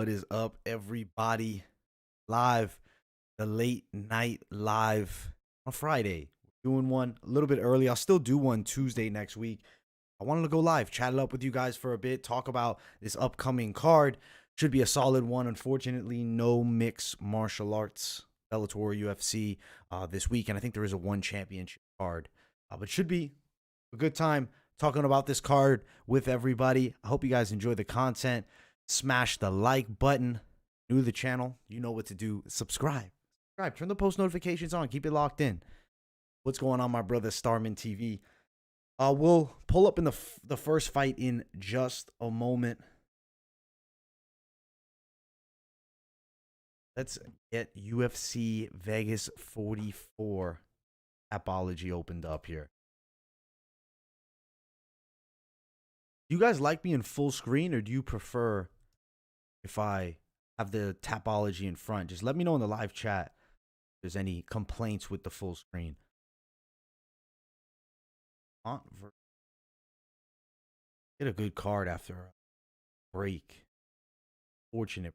What is up, everybody? Live, the late night live on Friday. Doing one a little bit early. I'll still do one Tuesday next week. I wanted to go live, chat it up with you guys for a bit, talk about this upcoming card. Should be a solid one. Unfortunately, no mixed martial arts, Bellator, UFC this week, and I think there is a one championship card. But should be a good time talking about this card with everybody. I hope you guys enjoy the content. Smash the like button. New to the channel, you know what to do. Subscribe. Turn the post notifications on. Keep it locked in. What's going on, my brother? Starman TV. We'll pull up in the first fight in just a moment. Let's get UFC Vegas 44 Apology opened up here. Do you guys like me in full screen, or do you prefer if I have the Tapology in front? Just let me know in the live chat if there's any complaints with the full screen. Get a good card after a break. Fortunate.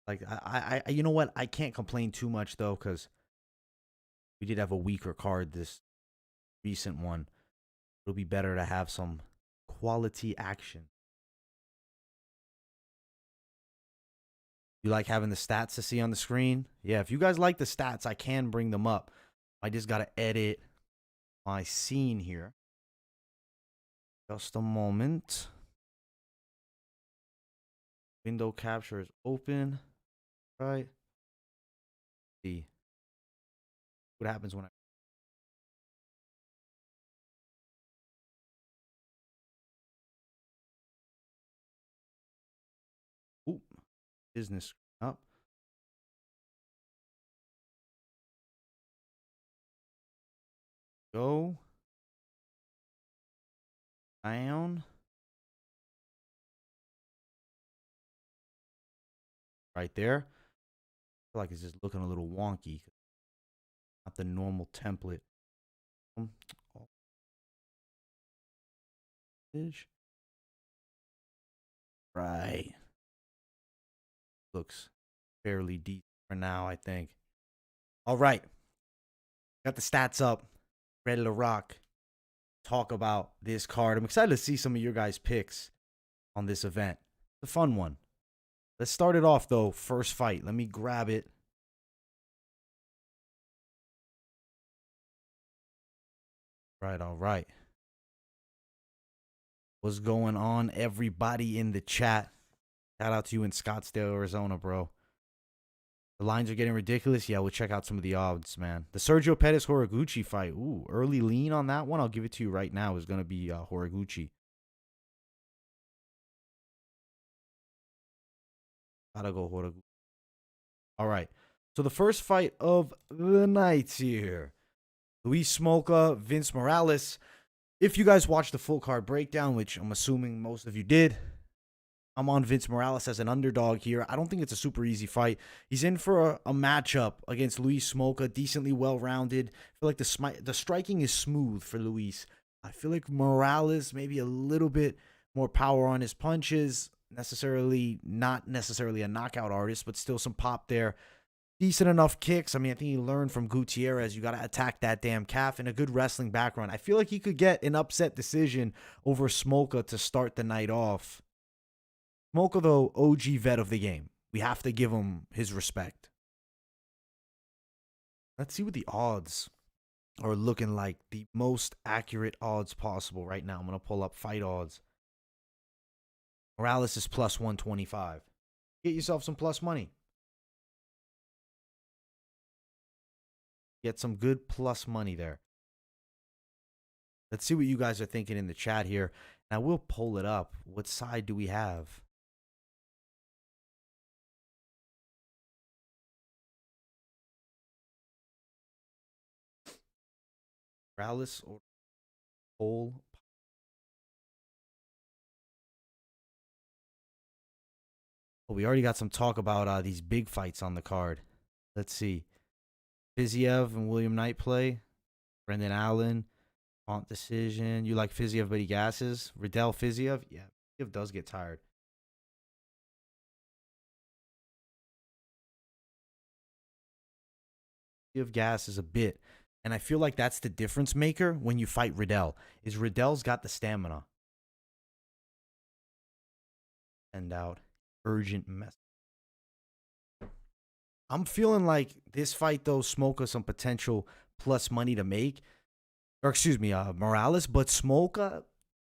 Like, I you know what? I can't complain too much, though, because we did have a weaker card this recent one. It'll be better to have some quality action. You like having the stats to see on the screen? Yeah, if you guys like the stats, I can bring them up. I just got to edit my scene here. Just a moment. Window capture is open. Right. See what happens when I. Ooh, business up. Go down. Right there. I feel like it's just looking a little wonky. Not the normal template. Right. Looks fairly deep for now, I think. All right. Got the stats up. Ready to rock. Talk about this card. I'm excited to see some of your guys' picks on this event. It's a fun one. Let's start it off, though. First fight. Let me grab it. Right, all right. What's going on, everybody in the chat? Shout out to you in Scottsdale, Arizona, bro. The lines are getting ridiculous. Yeah, we'll check out some of the odds, man. The Sergio Pettis-Horiguchi fight. Ooh, early lean on that one. I'll give it to you right now. Is going to be Horiguchi. Gotta go Horiguchi. All right. So the first fight of the night here. Luis Smolka, Vince Morales. If you guys watched the full card breakdown, which I'm assuming most of you did, I'm on Vince Morales as an underdog here. I don't think it's a super easy fight. He's in for a matchup against Luis Smolka, decently well-rounded. I feel like the striking is smooth for Luis. I feel like Morales maybe a little bit more power on his punches. Not necessarily a knockout artist, but still some pop there. Decent enough kicks. I mean, I think he learned from Gutierrez. You got to attack that damn calf, and a good wrestling background. I feel like he could get an upset decision over Smolka to start the night off. Smolka, though, OG vet of the game. We have to give him his respect. Let's see what the odds are looking like. The most accurate odds possible right now. I'm going to pull up fight odds. Morales is plus 125. Get yourself some plus money. Get some good plus money there. Let's see what you guys are thinking in the chat here. Now, we'll pull it up. What side do we have? Morales or Cole? Oh, we already got some talk about these big fights on the card. Let's see. Fiziev and William Knight play. Brendan Allen. Font decision. You like Fiziev, but he gasses. Riddell Fiziev. Yeah, Fiziev does get tired. of gas is a bit. And I feel like that's the difference maker when you fight Riddell, is Riddell's got the stamina. Send out urgent message. I'm feeling like this fight, though, Smolka some potential plus money to make. Or excuse me, Morales. But Smolka,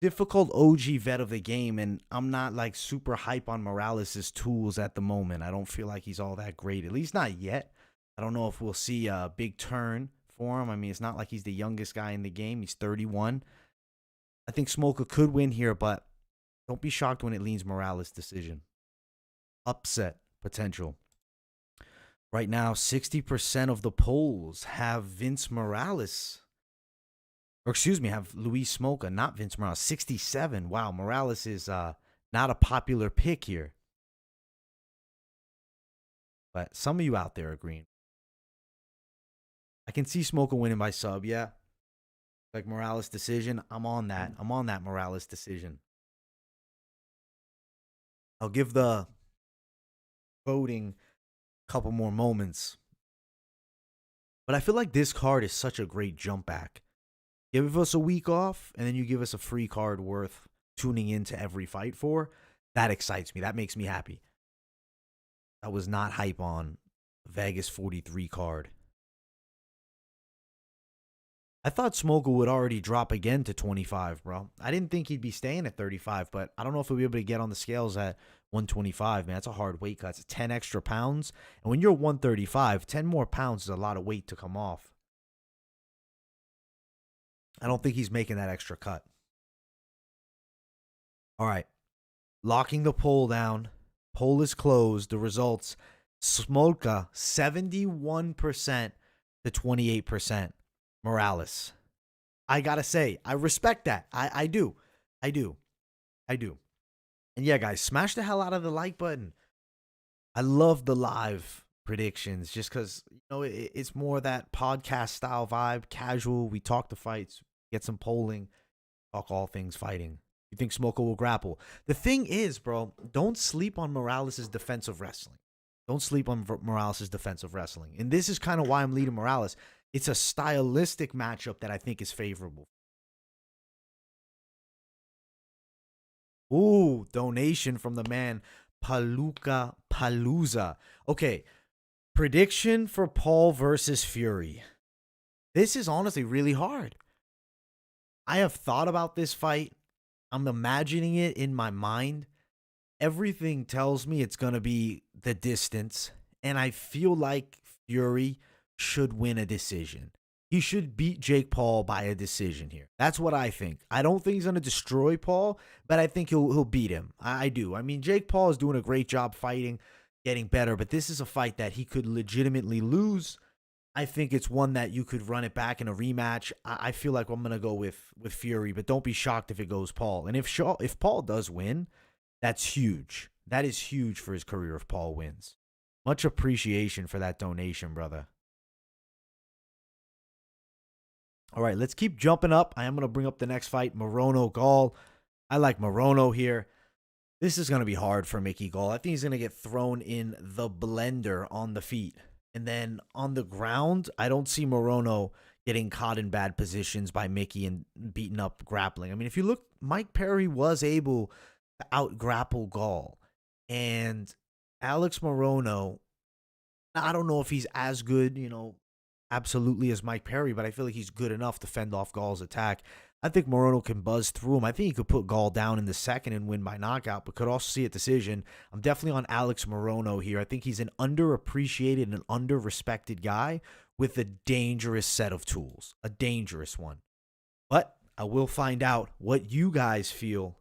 difficult OG vet of the game, and I'm not like super hype on Morales' tools at the moment. I don't feel like he's all that great, at least not yet. I don't know if we'll see a big turn for him. I mean, it's not like he's the youngest guy in the game. He's 31. I think Smolka could win here, but don't be shocked when it leans Morales' decision. Upset potential. Right now, 60% of the polls have Vince Morales. Or excuse me, have Luis Smolka, not Vince Morales. 67. Wow, Morales is not a popular pick here. But some of you out there agreeing. I can see Smolka winning by sub, yeah. Like Morales decision, I'm on that. I'm on that Morales decision. I'll give the voting a couple more moments. But I feel like this card is such a great jump back. Give us a week off, and then you give us a free card worth tuning into every fight for. That excites me. That makes me happy. I was not hype on Vegas 43 card. I thought Smolka would already drop again to 25, bro. I didn't think he'd be staying at 35, but I don't know if he'll be able to get on the scales at 125, man. That's a hard weight cut. It's 10 extra pounds. And when you're 135, 10 more pounds is a lot of weight to come off. I don't think he's making that extra cut. All right. Locking the poll down. Poll is closed. The results, Smolka, 71% to 28%. Morales. I got to say, I respect that. I do. And yeah, guys, smash the hell out of the like button. I love the live predictions just because, you know, it's more that podcast style vibe, casual. We talk the fights, get some polling, talk all things fighting. You think Smolka will grapple? The thing is, bro, don't sleep on Morales' defensive wrestling. Don't sleep on Morales' defensive wrestling. And this is kind of why I'm leading Morales. It's a stylistic matchup that I think is favorable. Ooh, donation from the man Paluca Palooza. Okay, prediction for Paul versus Fury. This is honestly really hard. I have thought about this fight. I'm imagining it in my mind. Everything tells me it's going to be the distance. And I feel like Fury should win a decision. He should beat Jake Paul by a decision here. That's what I think. I don't think he's going to destroy Paul, but I think he'll beat him. I do. I mean, Jake Paul is doing a great job fighting, getting better, but this is a fight that he could legitimately lose. I think it's one that you could run it back in a rematch. I feel like I'm going to go with Fury, but don't be shocked if it goes Paul. And if Paul does win, that's huge. That is huge for his career if Paul wins. Much appreciation for that donation, brother. All right, let's keep jumping up. I am going to bring up the next fight, Morono Gall. I like Morono here. This is going to be hard for Mickey Gall. I think he's going to get thrown in the blender on the feet. And then on the ground, I don't see Morono getting caught in bad positions by Mickey and beaten up grappling. I mean, if you look, Mike Perry was able to out-grapple Gall. And Alex Morono, I don't know if he's as good, you know, absolutely as Mike Perry, but I feel like he's good enough to fend off Gall's attack. I think Morono can buzz through him. I think he could put Gall down in the second and win by knockout, but could also see a decision. I'm definitely on Alex Morono here. I think he's an underappreciated and under-respected guy with a dangerous set of tools, a dangerous one. But I will find out what you guys feel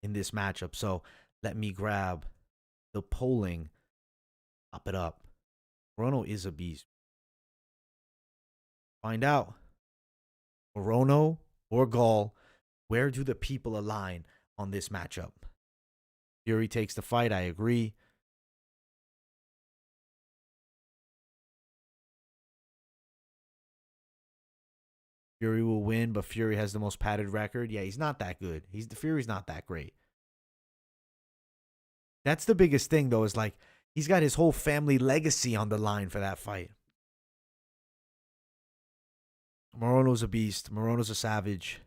in this matchup. So let me grab the polling, pop it up. Morono is a beast. Find out. Morono or Gall, where do the people align on this matchup? Fury takes the fight. I agree. Fury will win, but Fury has the most padded record. Yeah, he's not that good. Fury's not that great. That's the biggest thing, though, is like he's got his whole family legacy on the line for that fight. Morono's a beast. Morono's a savage.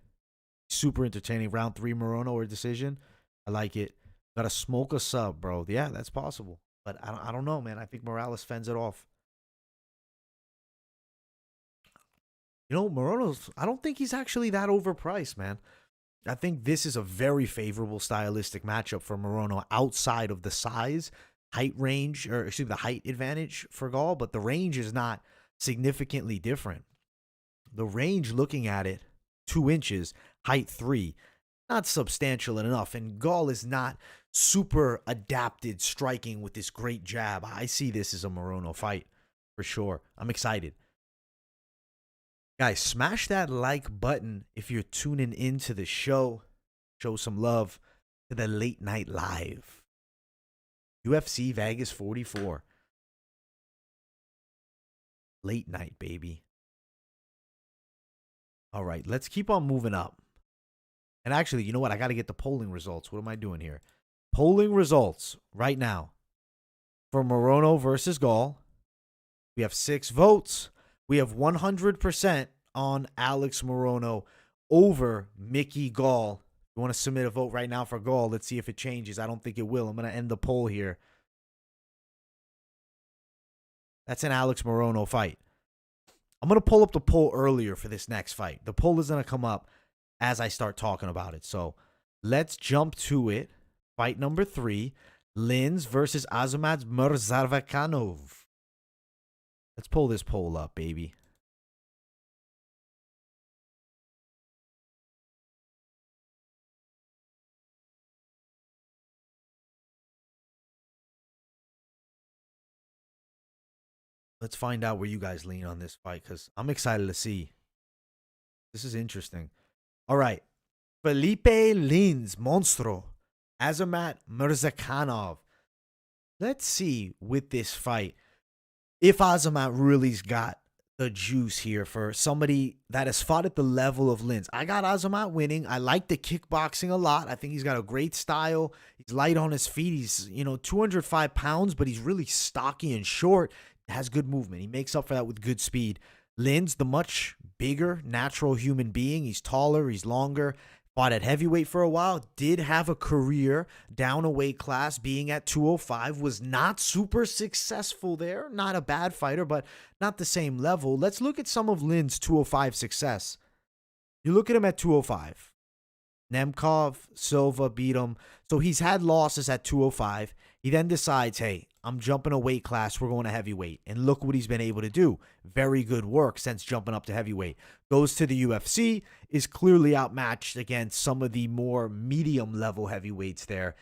Super entertaining. Round 3 Morono or decision. I like it. Got a Smolka sub, bro. Yeah, that's possible. But I don't know, man. I think Morales fends it off. You know, Morono's, I don't think he's actually that overpriced, man. I think this is a very favorable stylistic matchup for Morono outside of the size, height range, or excuse me, the height advantage for Gall, but the range is not significantly different. The range, looking at it, 2 inches, height 3, not substantial enough. And Gall is not super adapted striking with this great jab. I see this as a Morono fight for sure. I'm excited. Guys, smash that like button if you're tuning into the show. Show some love to the late night live. UFC Vegas 44. Late night, baby. All right, let's keep on moving up. And actually, you know what? I got to get the polling results. What am I doing here? Polling results right now for Morono versus Gall. We have 6 votes. We have 100% on Alex Morono over Mickey Gall. You want to submit a vote right now for Gall? Let's see if it changes. I don't think it will. I'm going to end the poll here. That's an Alex Morono fight. I'm going to pull up the poll earlier for this next fight. The poll is going to come up as I start talking about it. So let's jump to it. Fight number 3, Lins versus Azamat Murzakanov. Let's pull this poll up, baby. Let's find out where you guys lean on this fight because I'm excited to see. This is interesting. All right. Philipe Lins, Monstro. Azamat Murzakanov. Let's see with this fight if Azamat really's got the juice here for somebody that has fought at the level of Lins. I got Azamat winning. I like the kickboxing a lot. I think he's got a great style. He's light on his feet. He's, 205 pounds, but he's really stocky and short. Has good movement. He makes up for that with good speed. Lins, the much bigger natural human being. He's taller. He's longer. Fought at heavyweight for a while. Did have a career down a weight class, being at 205. Was not super successful there. Not a bad fighter, but not the same level. Let's look at some of Lin's 205 success. You look at him at 205. Nemkov, Silva beat him. So he's had losses at 205. He then decides, hey, I'm jumping a weight class. We're going to heavyweight. And look what he's been able to do. Very good work since jumping up to heavyweight. Goes to the UFC, is clearly outmatched against some of the more medium level heavyweights there,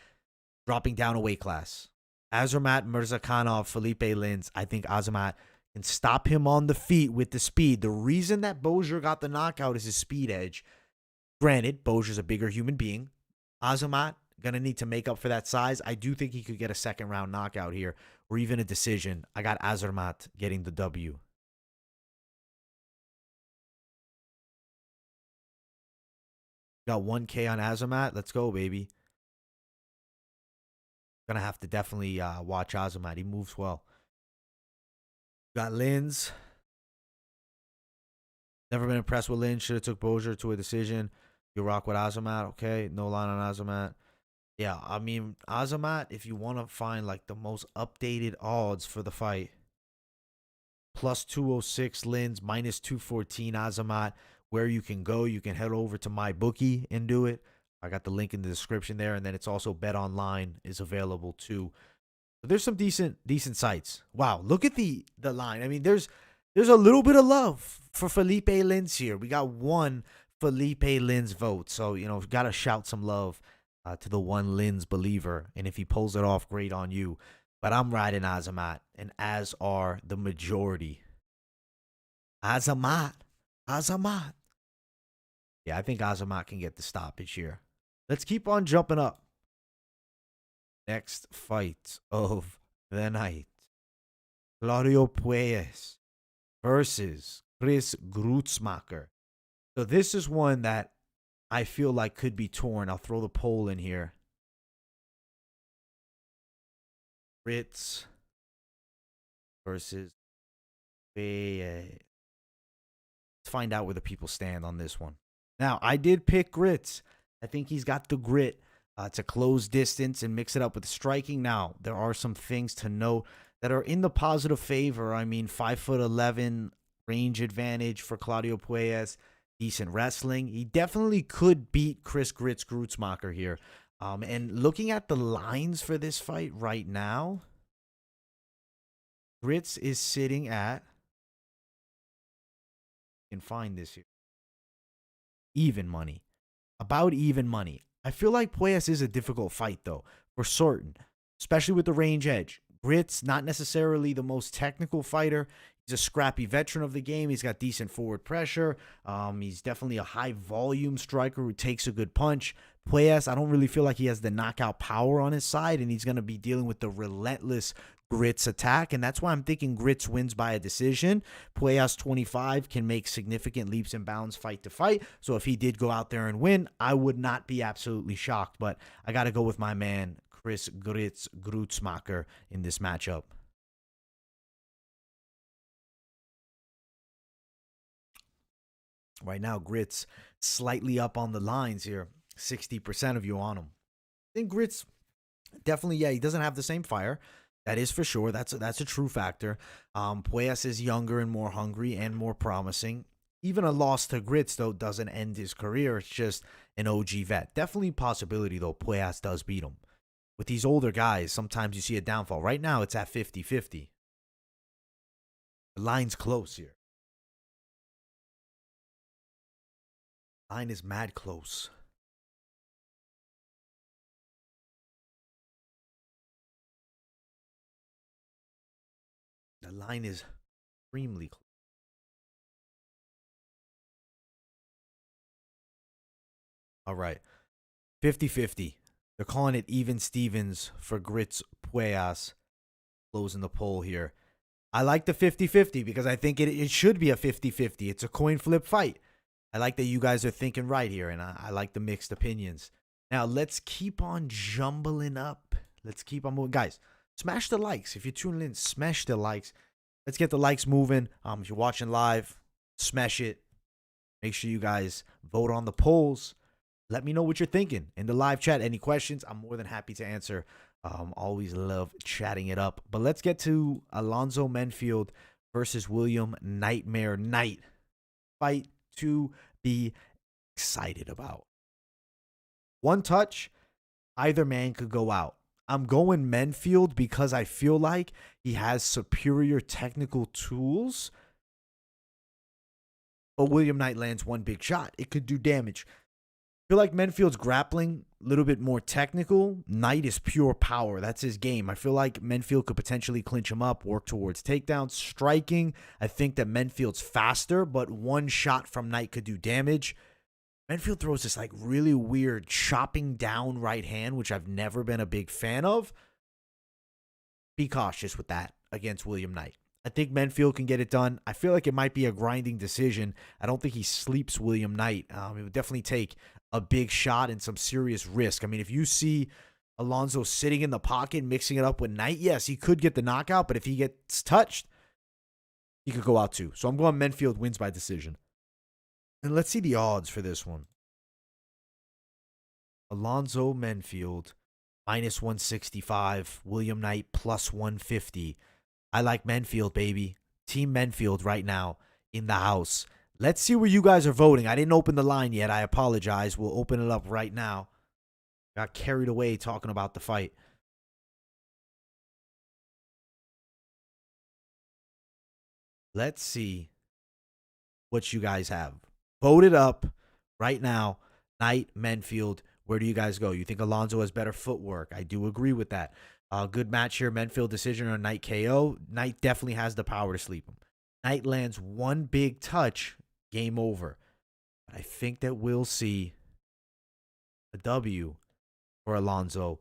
dropping down a weight class. Azamat Murzakanov, Philipe Lins. I think Azamat can stop him on the feet with the speed. The reason that Bozier got the knockout is his speed edge. Granted, Bozier's a bigger human being. Azamat going to need to make up for that size. I do think he could get a second round knockout here or even a decision. I got Azamat getting the W. Got 1K on Azamat. Let's go, baby. Going to have to definitely watch Azamat. He moves well. Got Lins. Never been impressed with Lins. Should have took Bozier to a decision. You rock with Azamat. Okay, no line on Azamat. Yeah, I mean, Azamat, if you want to find like the most updated odds for the fight, plus 206 Lins, minus 214 Azamat. Where you can go, you can head over to my bookie and do it. I got the link in the description there, and then it's also Bet Online is available too. So there's some decent sites. Wow, look at the line. I mean, there's a little bit of love for Philipe Lins here. We got one Philipe Lins vote, so gotta shout some love to the one Lins believer, and if he pulls it off, great on you. But I'm riding Azamat, and as are the majority. Azamat. Yeah, I think Azamat can get the stoppage here. Let's keep on jumping up. Next fight of the night. Claudio Puelles versus Gruetzemacher. So this is one that I feel like could be torn. I'll throw the poll in here. Ritz versus Puelles. Let's find out where the people stand on this one. Now, I did pick Grits. I think he's got the grit to close distance and mix it up with striking. Now, there are some things to note that are in the positive favor. I mean, 5'11", range advantage for Claudio Puelles, decent wrestling. He definitely could beat Chris Gruetzemacher here. And looking at the lines for this fight right now, Grits is sitting at, you can find this here, even money. About even money. I feel like Puelles is a difficult fight, though, for certain, especially with the range edge. Grits, not necessarily the most technical fighter. He's a scrappy veteran of the game. He's got decent forward pressure. He's definitely a high-volume striker who takes a good punch. Puelles, I don't really feel like he has the knockout power on his side, and he's going to be dealing with the relentless Grits attack, and that's why I'm thinking Grits wins by a decision. Puelles, 25, can make significant leaps and bounds fight to fight, so if he did go out there and win, I would not be absolutely shocked, but I got to go with my man, Chris Gruetzemacher, in this matchup. Right now, Grits slightly up on the lines here. 60% of you on him. I think Grits, definitely, yeah, he doesn't have the same fire. That is for sure. That's a true factor. Puelles is younger and more hungry and more promising. Even a loss to Grits, though, doesn't end his career. It's just an OG vet. Definitely a possibility, though, Puelles does beat him. With these older guys, sometimes you see a downfall. Right now, it's at 50-50. The line's close here. Line is mad close. The line is extremely close. All right. 50-50. They're calling it even Stevens for Grits Puelles. Closing the poll here. I like the 50-50 because I think it should be a 50-50. It's a coin flip fight. I like that you guys are thinking right here, and I like the mixed opinions. Now, let's keep on jumbling up. Let's keep on moving. Guys, smash the likes. If you're tuning in, smash the likes. Let's get the likes moving. If you're watching live, smash it. Make sure you guys vote on the polls. Let me know what you're thinking in the live chat. Any questions? I'm more than happy to answer. Always love chatting it up. But let's get to Alonzo Menifield versus William Nightmare Knight. Fight to be excited about. One touch, either man could go out. I'm going Menifield because I feel like he has superior technical tools. But William Knight lands one big shot. It could do damage. I feel like Menifield's grappling a little bit more technical. Knight is pure power. That's his game. I feel like Menifield could potentially clinch him up, work towards takedowns. Striking, I think that Menifield's faster, but one shot from Knight could do damage. Menifield throws this like really weird chopping down right hand, which I've never been a big fan of. Be cautious with that against William Knight. I think Menifield can get it done. I feel like it might be a grinding decision. I don't think he sleeps William Knight. It would definitely take a big shot and some serious risk. I mean, if you see Alonzo sitting in the pocket, mixing it up with Knight, yes, he could get the knockout, but if he gets touched, he could go out too. So I'm going Menifield wins by decision. And let's see the odds for this one. Alonzo Menifield, minus 165. William Knight, plus 150. I like Menifield, baby. Team Menifield right now in the house. Let's see where you guys are voting. I didn't open the line yet. I apologize. We'll open it up right now. Got carried away talking about the fight. Let's see what you guys have. Vote it up right now. Knight, Menifield. Where do you guys go? You think Alonzo has better footwork? I do agree with that. Good match here. Menifield decision or Knight KO. Knight definitely has the power to sleep him. Knight lands one big touch. Game over. But I think that we'll see a W for Alonzo.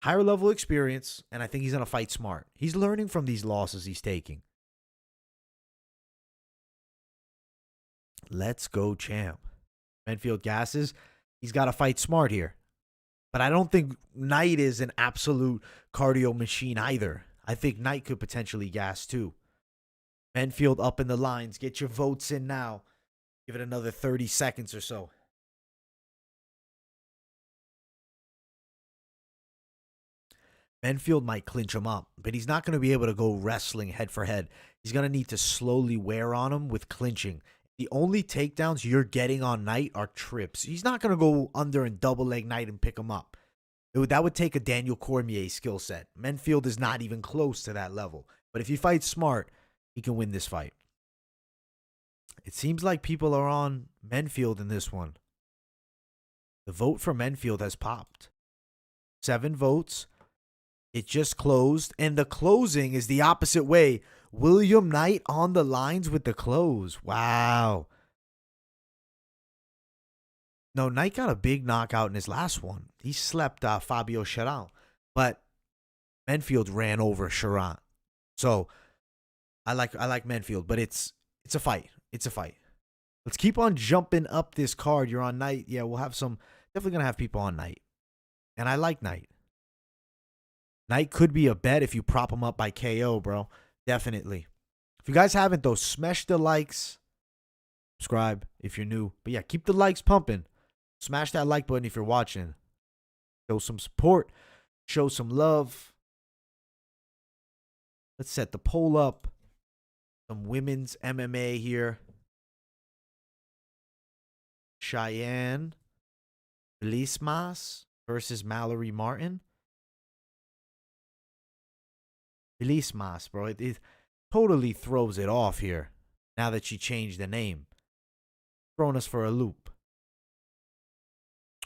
Higher level experience, and I think he's going to fight smart. He's learning from these losses he's taking. Let's go, champ. Menifield gasses. He's got to fight smart here. But I don't think Knight is an absolute cardio machine either. I think Knight could potentially gas too. Menifield up in the lines. Get your votes in now. Give it another 30 seconds or so. Menifield might clinch him up, but he's not going to be able to go wrestling head for head. He's going to need to slowly wear on him with clinching. The only takedowns you're getting on Knight are trips. He's not going to go under and double leg Knight and pick him up. That would take a Daniel Cormier skill set. Menifield is not even close to that level. But if he fights smart, he can win this fight. It seems like people are on Menifield in this one. The vote for Menifield has popped. 7 votes. It just closed, and the closing is the opposite way. William Knight on the lines with the close. Wow. No, Knight got a big knockout in his last one. He slept Fabio Cheyanne, but Menifield ran over Cheyanne. So I like Menifield, but it's a fight. It's a fight. Let's keep on jumping up this card. You're on Knight. Yeah, we'll have some. Definitely gonna have people on Knight, and I like Knight. Knight could be a bet if you prop him up by KO, bro. Definitely. If you guys haven't, though, smash the likes. Subscribe if you're new. But yeah, keep the likes pumping. Smash that like button if you're watching. Show some support. Show some love. Let's set the poll up. Some women's MMA here. Cheyanne Vlismas versus Mallory Martin. Vlismas, bro. It totally throws it off here now that she changed the name. Throwing us for a loop.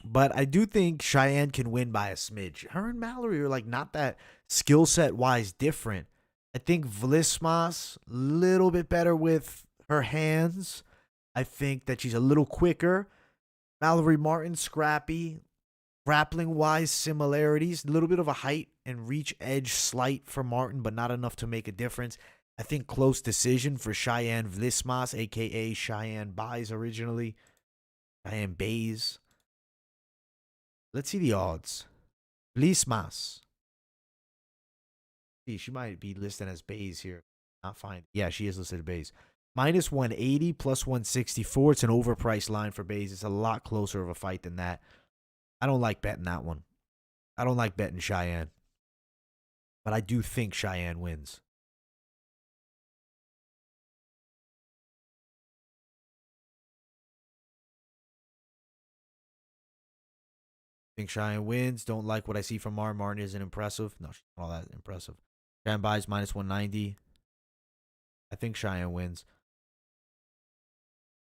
But I do think Cheyanne can win by a smidge. Her and Mallory are like not that skill set wise different. I think Vlismas a little bit better with her hands. I think that she's a little quicker. Mallory Martin, scrappy. Grappling wise, similarities. A little bit of a height and reach edge slight for Martin, but not enough to make a difference. I think close decision for Cheyanne Vlismas, a.k.a. Cheyanne Bays originally. Cheyanne Bays. Let's see the odds. Vlismas. See, she might be listed as Bays here. Not fine. Yeah, she is listed as Bays. Minus 180, plus 164. It's an overpriced line for Bays. It's a lot closer of a fight than that. I don't like betting that one. I don't like betting Cheyanne. But I do think Cheyanne wins. Think Cheyanne wins. Don't like what I see from Martin. Martin isn't impressive. No, she's not all that impressive. Cheyanne buys minus 190. I think Cheyanne wins.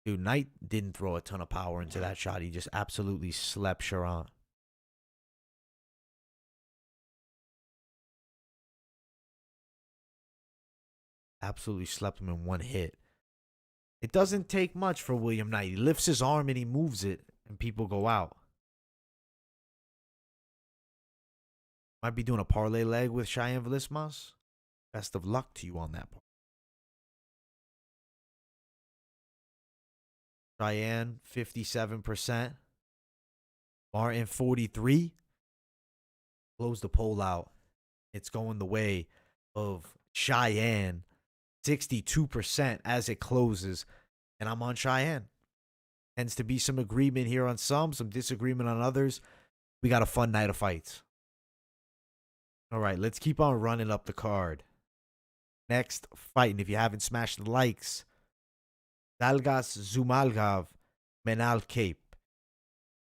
Dude, Knight didn't throw a ton of power into that shot. He just absolutely slept Cheyanne. Absolutely slept him in one hit. It doesn't take much for William Knight. He lifts his arm and he moves it, and people go out. Might be doing a parlay leg with Cheyanne Vlismas. Best of luck to you on that part. Cheyanne, 57%. Martin, 43%. Close the poll out. It's going the way of Cheyanne, 62% as it closes. And I'm on Cheyanne. Tends to be some agreement here on some disagreement on others. We got a fun night of fights. All right, let's keep on running up the card. Next fight, and if you haven't smashed the likes, Zhumagulov, Manel Kape.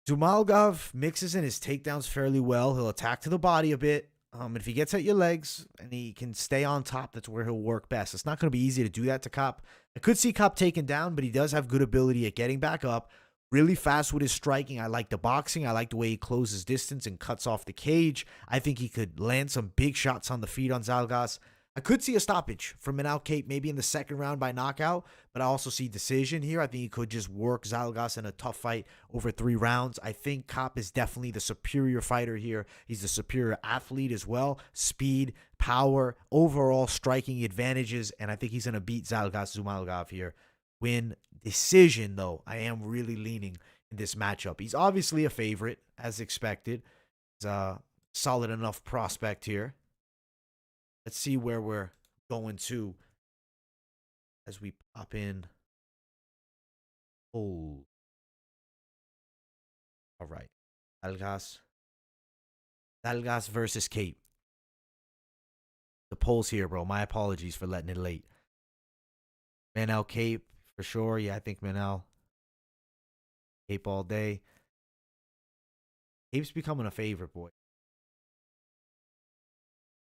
Zhumagulov mixes in his takedowns fairly well. He'll attack to the body a bit. If he gets at your legs and he can stay on top, that's where he'll work best. It's not going to be easy to do that to Kape. I could see Kape taken down, but he does have good ability at getting back up. Really fast with his striking. I like the boxing. I like the way he closes distance and cuts off the cage. I think he could land some big shots on the feet on Zhalgas. I could see a stoppage from Manel Kape maybe in the second round by knockout, but I also see decision here. I think he could just work Zhalgas in a tough fight over 3 rounds. I think Kape is definitely the superior fighter here. He's the superior athlete as well. Speed, power, overall striking advantages, and I think he's going to beat Zhumagulov here. Win decision, though. I am really leaning in this matchup. He's obviously a favorite, as expected. He's a solid enough prospect here. Let's see where we're going to as we pop in poll. All right. Dalgas. Dalgas versus Kape. The poll's here, bro. My apologies for letting it late. Manel, Kape, for sure. Yeah, I think Manel. Kape all day. Kape's becoming a favorite, boy.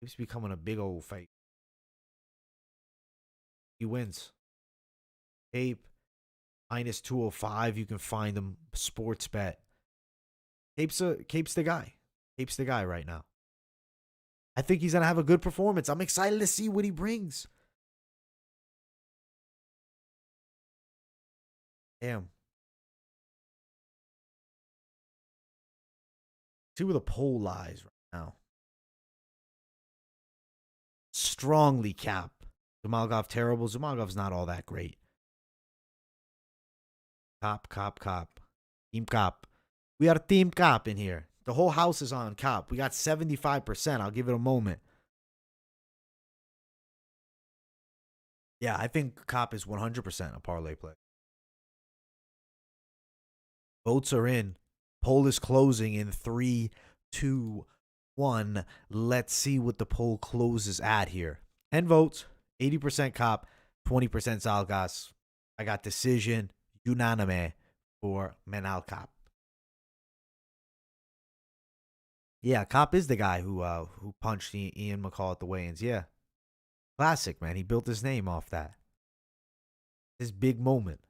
Kape's becoming a big old fight. He wins. Kape, minus 205. You can find him. Sports bet. Kape's the guy. Kape's the guy right now. I think he's going to have a good performance. I'm excited to see what he brings. Damn. See where the poll lies right now. Strongly cap. Zhumagulov terrible. Zhumagulov's not all that great. Cop. Team Cop. We are Team Cop in here. The whole house is on Cop. We got 75%. I'll give it a moment. Yeah, I think Cop is 100% a parlay play. Votes are in. Poll is closing in 3, 2, 1. Let's see what the poll closes at here. 10 votes. 80% Cop. 20% Zalgas. I got decision. Unanime for Manel Cop. Yeah, Cop is the guy who punched Ian McCall at the weigh-ins. Yeah. Classic, man. He built his name off that. His big moment.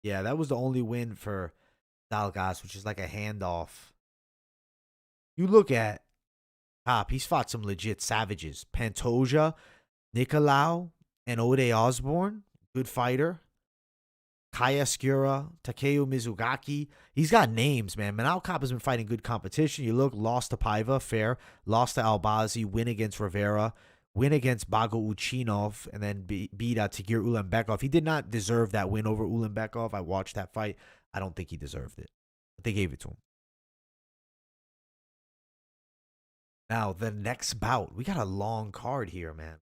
Yeah, that was the only win for Dalgas, which is like a handoff. You look at Cop, he's fought some legit savages. Pantoja, Nicolau, and Ode Osborne. Good fighter. Kaya Skura, Takeo Mizugaki. He's got names, man. Manel Cop has been fighting good competition. You look, lost to Paiva, fair. Lost to Albazi, win against Rivera, win against Bago Uchinov, and then beat Tagir Ulanbekov. He did not deserve that win over Ulanbekov. I watched that fight. I don't think he deserved it. But they gave it to him. Now, the next bout. We got a long card here, man.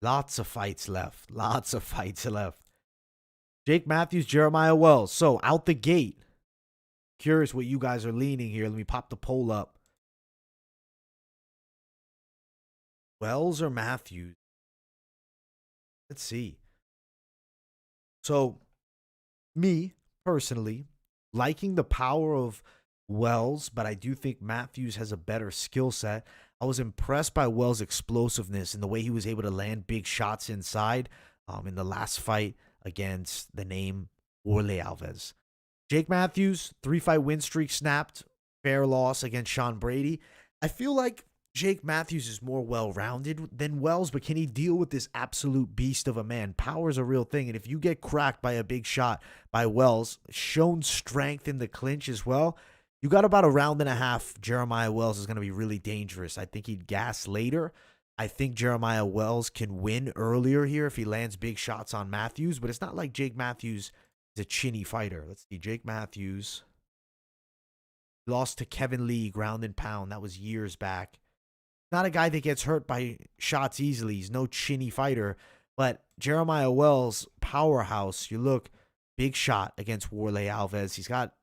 Lots of fights left. Lots of fights left. Jake Matthews, Jeremiah Wells. So, out the gate. Curious what you guys are leaning here. Let me pop the poll up. Wells or Matthews? Let's see. So, me, personally, liking the power of Wells, but I do think Matthews has a better skill set. I was impressed by Wells' explosiveness and the way he was able to land big shots inside in the last fight against the name Warley Alves. Jake Matthews, 3-fight win streak snapped. Fair loss against Sean Brady. I feel like Jake Matthews is more well-rounded than Wells, but can he deal with this absolute beast of a man? Power is a real thing, and if you get cracked by a big shot by Wells, shown strength in the clinch as well, you got about a round and a half. Jeremiah Wells is going to be really dangerous. I think he'd gas later. I think Jeremiah Wells can win earlier here if he lands big shots on Matthews, but it's not like Jake Matthews is a chinny fighter. Let's see. Jake Matthews lost to Kevin Lee, ground and pound. That was years back. Not a guy that gets hurt by shots easily. He's no chinny fighter. But Jeremiah Wells, powerhouse. You look, big shot against Warley Alves. He's got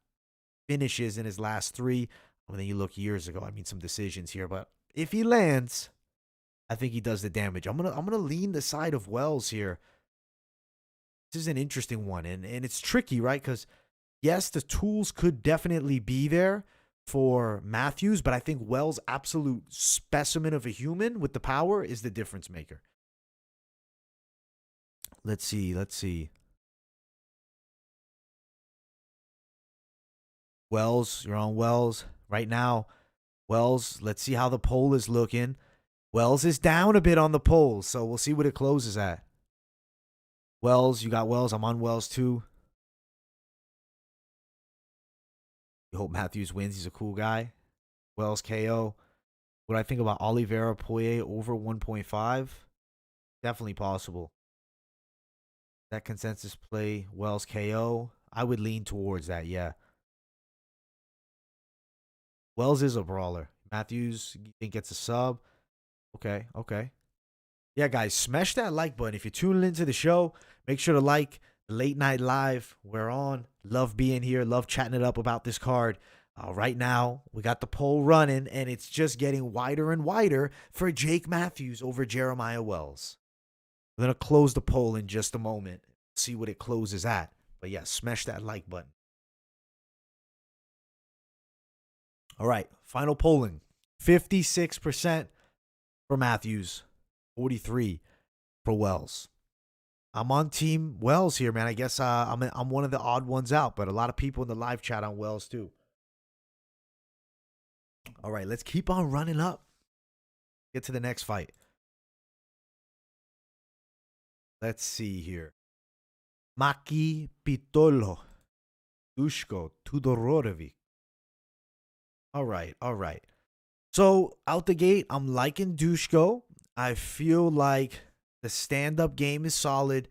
finishes in his last 3. And then you look years ago. I mean, some decisions here. But if he lands, I think he does the damage. I'm gonna lean the side of Wells here. This is an interesting one. And it's tricky, right? Because, yes, the tools could definitely be there for Matthews, but I think Wells' absolute specimen of a human with the power is the difference maker. Let's see. Wells, you're on Wells right now. Wells, let's see how the poll is looking. Wells is down a bit on the poll, so we'll see what it closes at. Wells, you got Wells. I'm on Wells too. You hope Matthews wins. He's a cool guy. Wells KO. What do I think about Oliveira Poirier over 1.5? Definitely possible. That consensus play, Wells KO. I would lean towards that, yeah. Wells is a brawler. Matthews, you think gets a sub? Okay. Yeah, guys, smash that like button. If you're tuning into the show, make sure to like the late night live. We're on. Love being here. Love chatting it up about this card. Right now, we got the poll running, and it's just getting wider and wider for Jake Matthews over Jeremiah Wells. We're going to close the poll in just a moment. See what it closes at. But yeah, smash that like button. All right, final polling. 56% for Matthews, 43% for Wells. I'm on team Wells here, man. I guess I'm one of the odd ones out, but a lot of people in the live chat on Wells too. All right, let's keep on running up. Get to the next fight. Let's see here. Maki, Pitolo, Duško, Todorović. All right. So, out the gate, I'm liking Duško. I feel like the stand-up game is solid.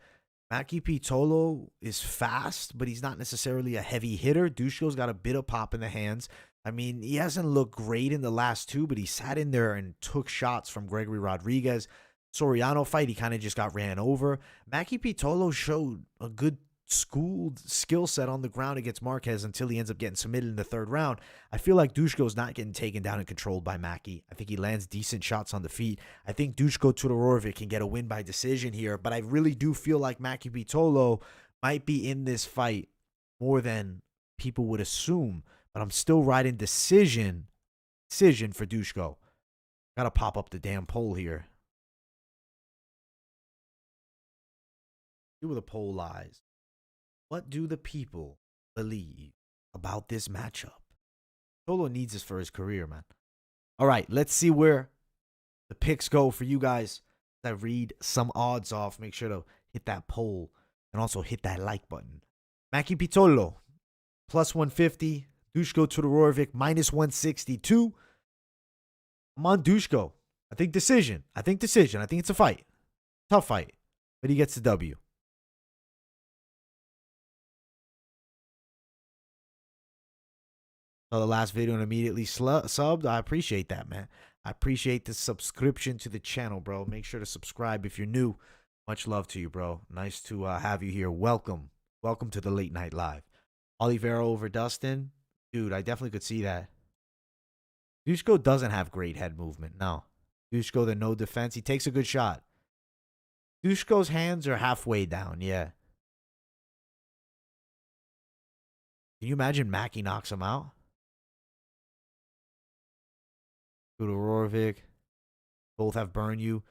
Maki Pitolo is fast, but he's not necessarily a heavy hitter. Duško's got a bit of pop in the hands. I mean, he hasn't looked great in the last two, but he sat in there and took shots from Gregory Rodriguez. Soriano fight, he kind of just got ran over. Maki Pitolo showed a good schooled skill set on the ground against Marquez until he ends up getting submitted in the third round. I feel like Duško's not getting taken down and controlled by Maki. I think he lands decent shots on the feet. I think Duško Todorović can get a win by decision here, but I really do feel like Maki Pitolo might be in this fight more than people would assume, but I'm still riding decision for Duško. Gotta pop up the damn poll here. See where the poll lies. What do the people believe about this matchup? Solo needs this for his career, man. All right, let's see where the picks go for you guys. I read some odds off. Make sure to hit that poll and also hit that like button. Maki Pitolo, plus 150. Duško Todorović, minus 162. I'm on Duško. I think decision. I think it's a fight. Tough fight. But he gets the W. The last video and immediately subbed. I appreciate that, man. I appreciate the subscription to the channel, bro. Make sure to subscribe if you're new. Much love to you, bro. Nice to have you here. Welcome to the late night live. Oliveira over Dustin. Dude, I definitely could see that. Duško doesn't have great head movement. No. Duško, the no defense. He takes a good shot. Duško's hands are halfway down. Yeah. Can you imagine Maki knocks him out? Todorović. Both have burned you.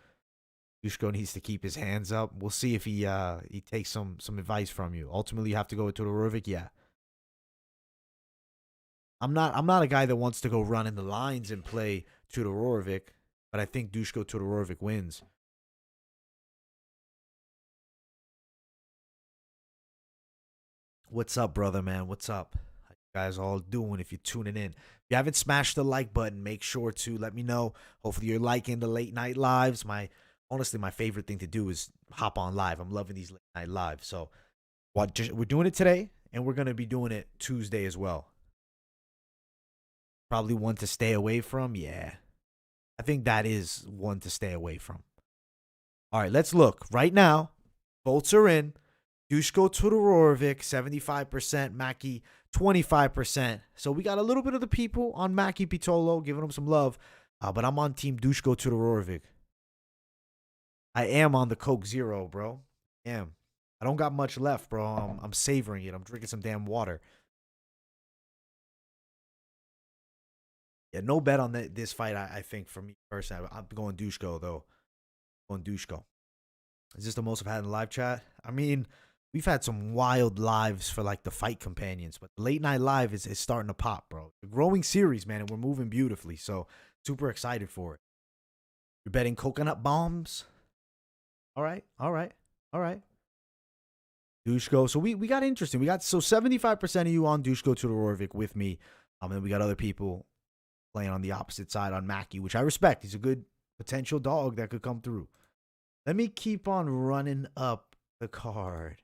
Duško needs to keep his hands up. We'll see if he takes some advice from you. Ultimately, you have to go with Todorović. Yeah. I'm not a guy that wants to go run in the lines and play Todorović, but I think Duško Todorović wins. What's up, brother, man? What's up? How you guys all doing if you're tuning in? If you haven't smashed the like button, make sure to let me know. Hopefully you're liking the late night lives. Honestly, my favorite thing to do is hop on live. I'm loving these late night lives. So we're doing it today, and we're going to be doing it Tuesday as well. Probably one to stay away from. Yeah. I think that is one to stay away from. All right, let's look. Right now, votes are in. Duško Todorović, 75%. Maki, 25%. So we got a little bit of the people on Maki Pitolo, giving him some love. But I'm on team Duško Todorović. I am on the Coke Zero, bro. I am. I don't got much left, bro. I'm savoring it. I'm drinking some damn water. Yeah, no bet on this fight, I think, for me personally. I'm going Duško, though. Going Duško. Is this the most I've had in the live chat? I mean, we've had some wild lives for, like, the fight companions, but the late night live is starting to pop, bro. It's a growing series, man, and we're moving beautifully, so super excited for it. You're betting coconut bombs? All right. Duško. So we got interesting. We got 75% of you on Duško Todorović with me. And then we got other people playing on the opposite side on Maki, which I respect. He's a good potential dog that could come through. Let me keep on running up the card.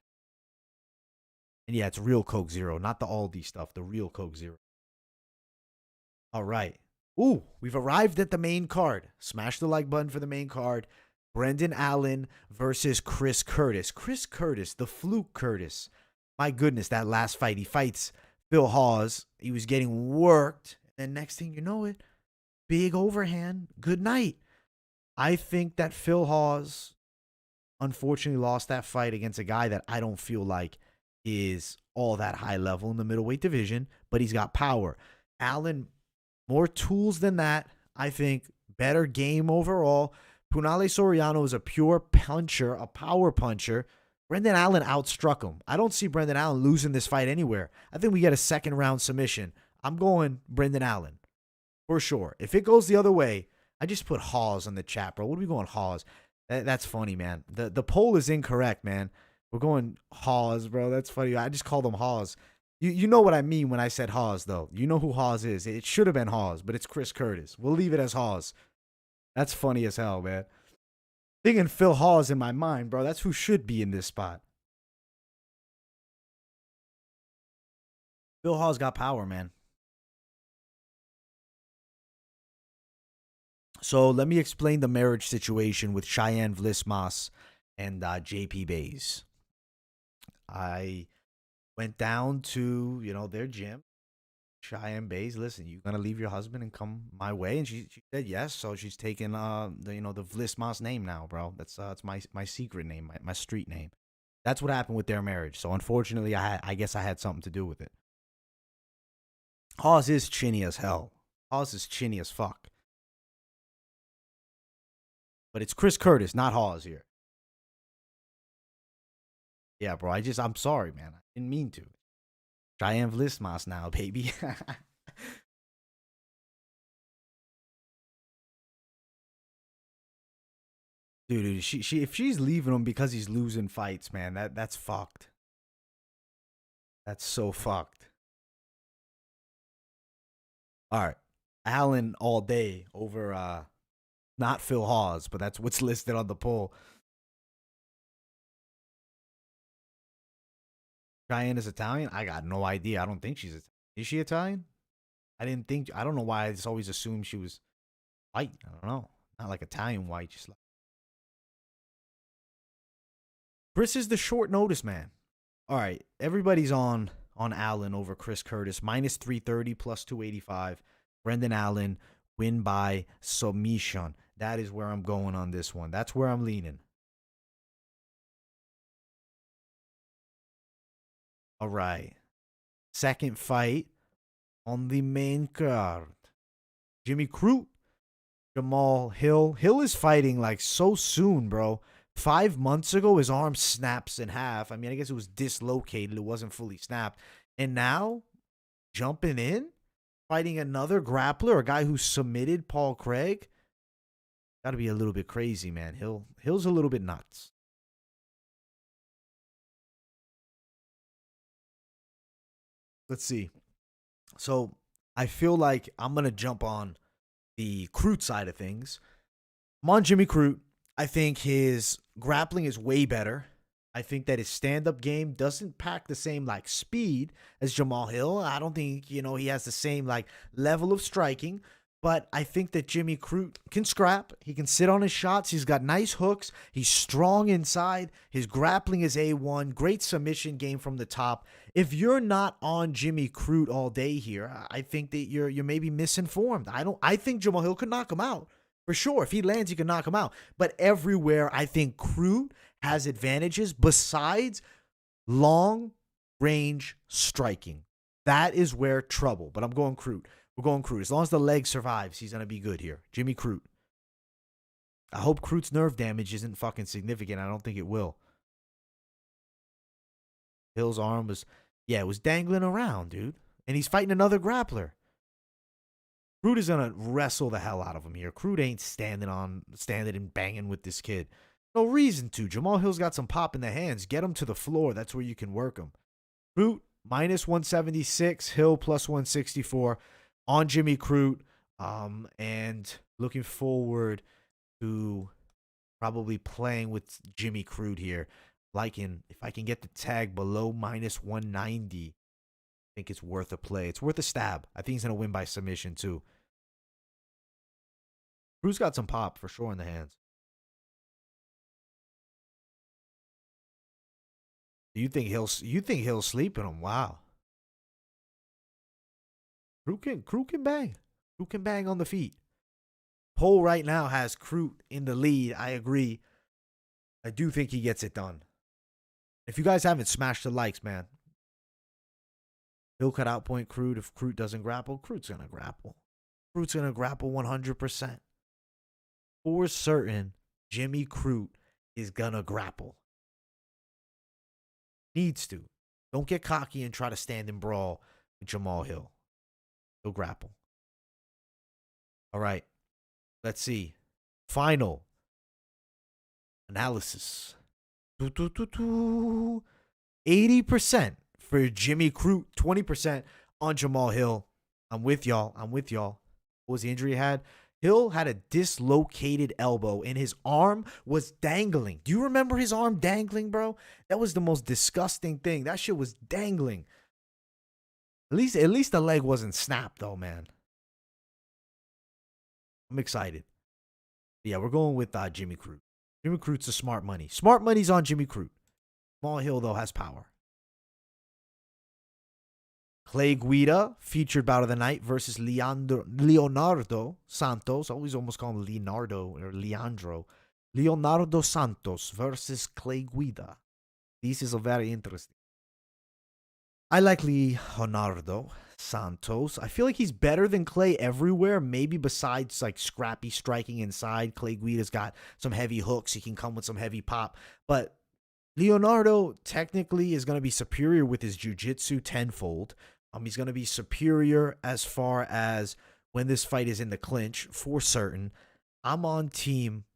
And yeah, it's real Coke Zero, not the Aldi stuff, the real Coke Zero. All right. Ooh, we've arrived at the main card. Smash the like button for the main card. Brendan Allen versus Chris Curtis. Chris Curtis, the fluke Curtis. My goodness, that last fight. He fights Phil Hawes. He was getting worked. And next thing you know it, big overhand. Good night. I think that Phil Hawes unfortunately lost that fight against a guy that I don't feel like is all that high level in the middleweight division, but he's got power. Allen, more tools than that. I think better game overall. Punale Soriano is a pure puncher, a power puncher. Brendan Allen outstruck him. I don't see Brendan Allen losing this fight anywhere. I think we get a second round submission. I'm going Brendan Allen for sure. If it goes the other way, I just put Hawes on the chat, bro. What are we going Hawes? That's funny, man. The poll is incorrect, man. We're going Hawes, bro. That's funny. I just called him Hawes. You know what I mean when I said Hawes, though. You know who Hawes is. It should have been Hawes, but it's Chris Curtis. We'll leave it as Hawes. That's funny as hell, man. Thinking Phil Hawes in my mind, bro. That's who should be in this spot. Phil Hawes got power, man. So let me explain the marriage situation with Cheyanne Vlismas and JP Bays. I went down to, their gym. Cheyanne Bays, listen, you gonna leave your husband and come my way? And she said yes. So she's taking the Vlismas name now, bro. That's it's my secret name, my street name. That's what happened with their marriage. So unfortunately, I guess I had something to do with it. Hawes is chinny as hell. Hawes is chinny as fuck. But it's Chris Curtis, not Hawes here. Yeah, bro. I'm sorry, man. I didn't mean to. Cheyanne Vlismas now, baby. Dude, if she's leaving him because he's losing fights, man, that's fucked. That's so fucked. All right. Allen all day over not Phil Hawes, but that's what's listed on the poll. Cheyanne is Italian? I got no idea. I don't think she's Italian. Is she Italian? I don't know why I just always assumed she was white. I don't know. Not like Italian white, just like. Chris is the short notice man. All right. Everybody's on Allen over Chris Curtis. Minus 330, plus 285. Brendan Allen, win by submission. That is where I'm going on this one. That's where I'm leaning. All right. Second fight on the main card. Jimmy Crute, Jamahal Hill. Hill is fighting like so soon, bro. 5 months ago, his arm snaps in half. I mean, I guess it was dislocated. It wasn't fully snapped. And now, jumping in, fighting another grappler, a guy who submitted Paul Craig. Got to be a little bit crazy, man. Hill's a little bit nuts. Let's see. So I feel like I'm going to jump on the Crute side of things. I'm on Jimmy Crute. I think his grappling is way better. I think that his stand-up game doesn't pack the same like speed as Jamahal Hill. I don't think, he has the same like level of striking. But I think that Jimmy Crute can scrap. He can sit on his shots. He's got nice hooks. He's strong inside. His grappling is A1. Great submission game from the top. If you're not on Jimmy Crute all day here, I think that you're maybe misinformed. I think Jamahal Hill could knock him out. For sure. If he lands, he can knock him out. But everywhere, I think Crute has advantages besides long-range striking. That is where trouble. But I'm going Crute. We're going Crute. As long as the leg survives, he's going to be good here. Jimmy Crute. I hope Crute's nerve damage isn't fucking significant. I don't think it will. Hill's arm was, it was dangling around, dude. And he's fighting another grappler. Crute is going to wrestle the hell out of him here. Crute ain't standing and banging with this kid. No reason to. Jamahal Hill's got some pop in the hands. Get him to the floor. That's where you can work him. Crute, minus 176. Hill, plus 164. On Jimmy Crute, and looking forward to probably playing with Jimmy Crute here. If I can get the tag below minus 190, I think it's worth a play. It's worth a stab. I think he's going to win by submission too. Crute's got some pop for sure in the hands. You think he'll sleep in him? Wow. Crute can bang. Crute can bang on the feet. Poll right now has Crute in the lead. I agree. I do think he gets it done. If you guys haven't smashed the likes, man. Hill could outpoint Crute. If Crute doesn't grapple, Crute's going to grapple. Crute's going to grapple 100%. For certain, Jimmy Crute is going to grapple. Needs to. Don't get cocky and try to stand and brawl with Jamahal Hill. He'll grapple. All right. Let's see. Final analysis. 80% for Jimmy Crute, 20% on Jamahal Hill. I'm with y'all. What was the injury he had? Hill had a dislocated elbow and his arm was dangling. Do you remember his arm dangling, bro? That was the most disgusting thing. That shit was dangling. At least the leg wasn't snapped, though, man. I'm excited. Yeah, we're going with Jimmy Crute. Jimmy Crute's a smart money. Smart money's on Jimmy Crute. Jamahal Hill, though, has power. Clay Guida, featured bout of the night versus Leonardo Santos. I always almost call him Leonardo or Leandro. Leonardo Santos versus Clay Guida. This is a very interesting. I like Leonardo Santos. I feel like he's better than Clay everywhere. Maybe besides like scrappy striking inside. Clay Guida's got some heavy hooks. He can come with some heavy pop. But Leonardo technically is going to be superior with his jiu-jitsu tenfold. He's going to be superior as far as when this fight is in the clinch, for certain. I'm on team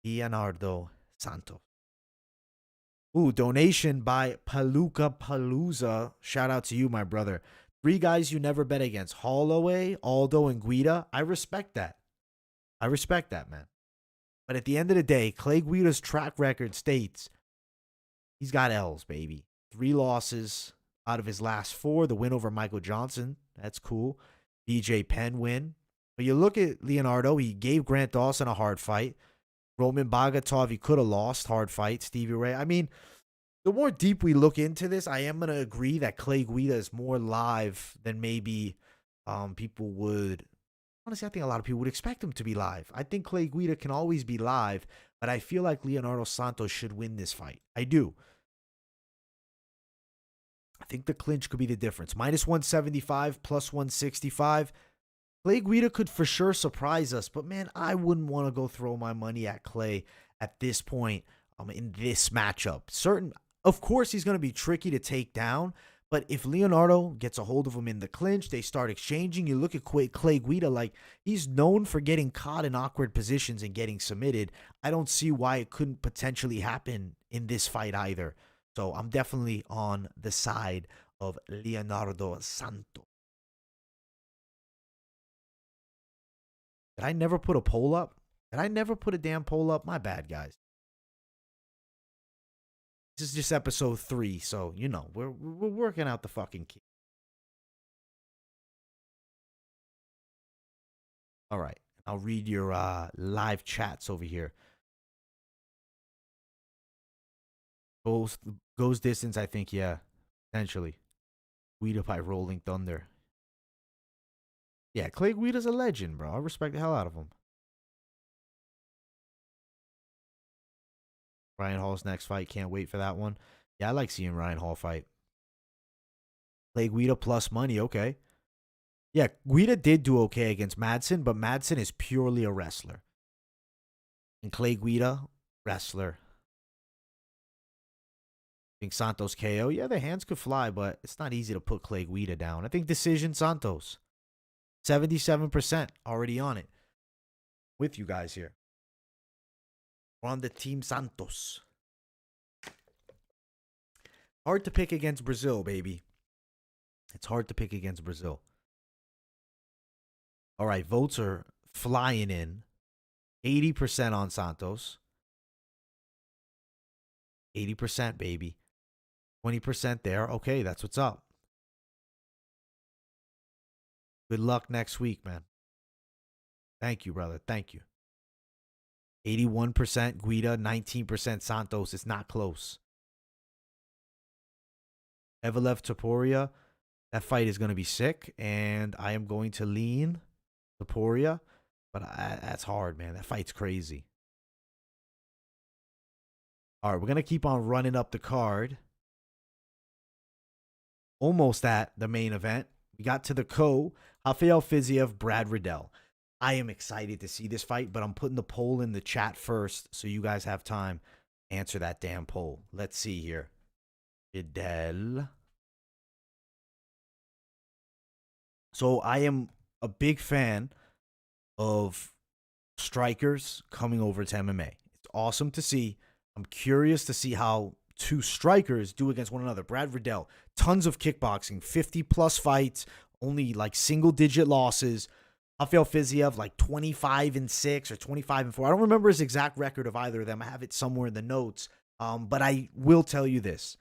Leonardo Santos. Ooh, donation by Paluca Palooza. Shout out to you, my brother. 3 guys you never bet against. Holloway, Aldo, and Guida. I respect that. Man. But at the end of the day, Clay Guida's track record states he's got L's, baby. 3 losses out of his last 4. The win over Michael Johnson. That's cool. BJ Penn win. But you look at Leonardo. He gave Grant Dawson a hard fight. Roman Bagatov, he could have lost. Hard fight. Stevie Ray. I mean, the more deep we look into this, I am going to agree that Clay Guida is more live than maybe people would. Honestly, I think a lot of people would expect him to be live. I think Clay Guida can always be live, but I feel like Leonardo Santos should win this fight. I do. I think the clinch could be the difference. Minus 175, plus 165. Clay Guida could for sure surprise us, but man, I wouldn't want to go throw my money at Clay at this point in this matchup. Of course, he's going to be tricky to take down, but if Leonardo gets a hold of him in the clinch, they start exchanging. You look at Clay Guida, like he's known for getting caught in awkward positions and getting submitted. I don't see why it couldn't potentially happen in this fight either. So I'm definitely on the side of Leonardo Santos. Did I never put a poll up? Did I never put a damn poll up? My bad, guys. This is just episode 3, so, you know, we're working out the fucking key. All right. I'll read your live chats over here. Goes distance, I think, yeah. Potentially. Guida by Rolling Thunder. Yeah, Clay Guida's a legend, bro. I respect the hell out of him. Ryan Hall's next fight. Can't wait for that one. Yeah, I like seeing Ryan Hall fight. Clay Guida plus money. Okay. Yeah, Guida did do okay against Madsen, but Madsen is purely a wrestler. And Clay Guida, wrestler. I think Santos KO. Yeah, the hands could fly, but it's not easy to put Clay Guida down. I think decision Santos. 77% already on it. With you guys here. We're on the Team Santos. Hard to pick against Brazil, baby. It's hard to pick against Brazil. All right, votes are flying in. 80% on Santos. 80%, baby. 20% there. Okay, that's what's up. Good luck next week, man. Thank you, brother. Thank you. 81% Guida, 19% Santos. It's not close. Evelev Topuria. That fight is going to be sick, and I am going to lean Topuria, but that's hard, man. That fight's crazy. All right, we're going to keep on running up the card. Almost at the main event. We got to the Rafael Fiziev, Brad Riddell. I am excited to see this fight, but I'm putting the poll in the chat first so you guys have time to answer that damn poll. Let's see here. Riddell. So I am a big fan of strikers coming over to MMA. It's awesome to see. I'm curious to see how two strikers do against one another. Brad Riddell, tons of kickboxing, 50-plus fights, only like single-digit losses. Rafael Fiziev, like 25-6 or 25-4. I don't remember his exact record of either of them. I have it somewhere in the notes. But I will tell you this.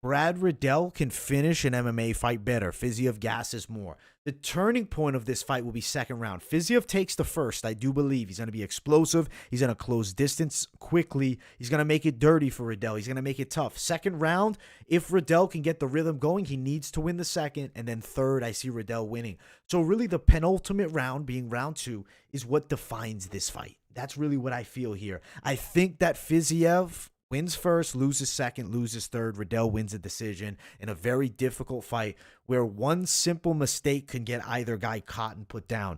Brad Riddell can finish an MMA fight better. Fiziev gasses more. The turning point of this fight will be second round. Fiziev takes the first, I do believe. He's going to be explosive. He's going to close distance quickly. He's going to make it dirty for Riddell. He's going to make it tough. Second round, if Riddell can get the rhythm going, he needs to win the second. And then third, I see Riddell winning. So really the penultimate round, being round 2, is what defines this fight. That's really what I feel here. I think that Fiziev wins first, loses second, loses third. Riddell wins a decision in a very difficult fight where one simple mistake can get either guy caught and put down.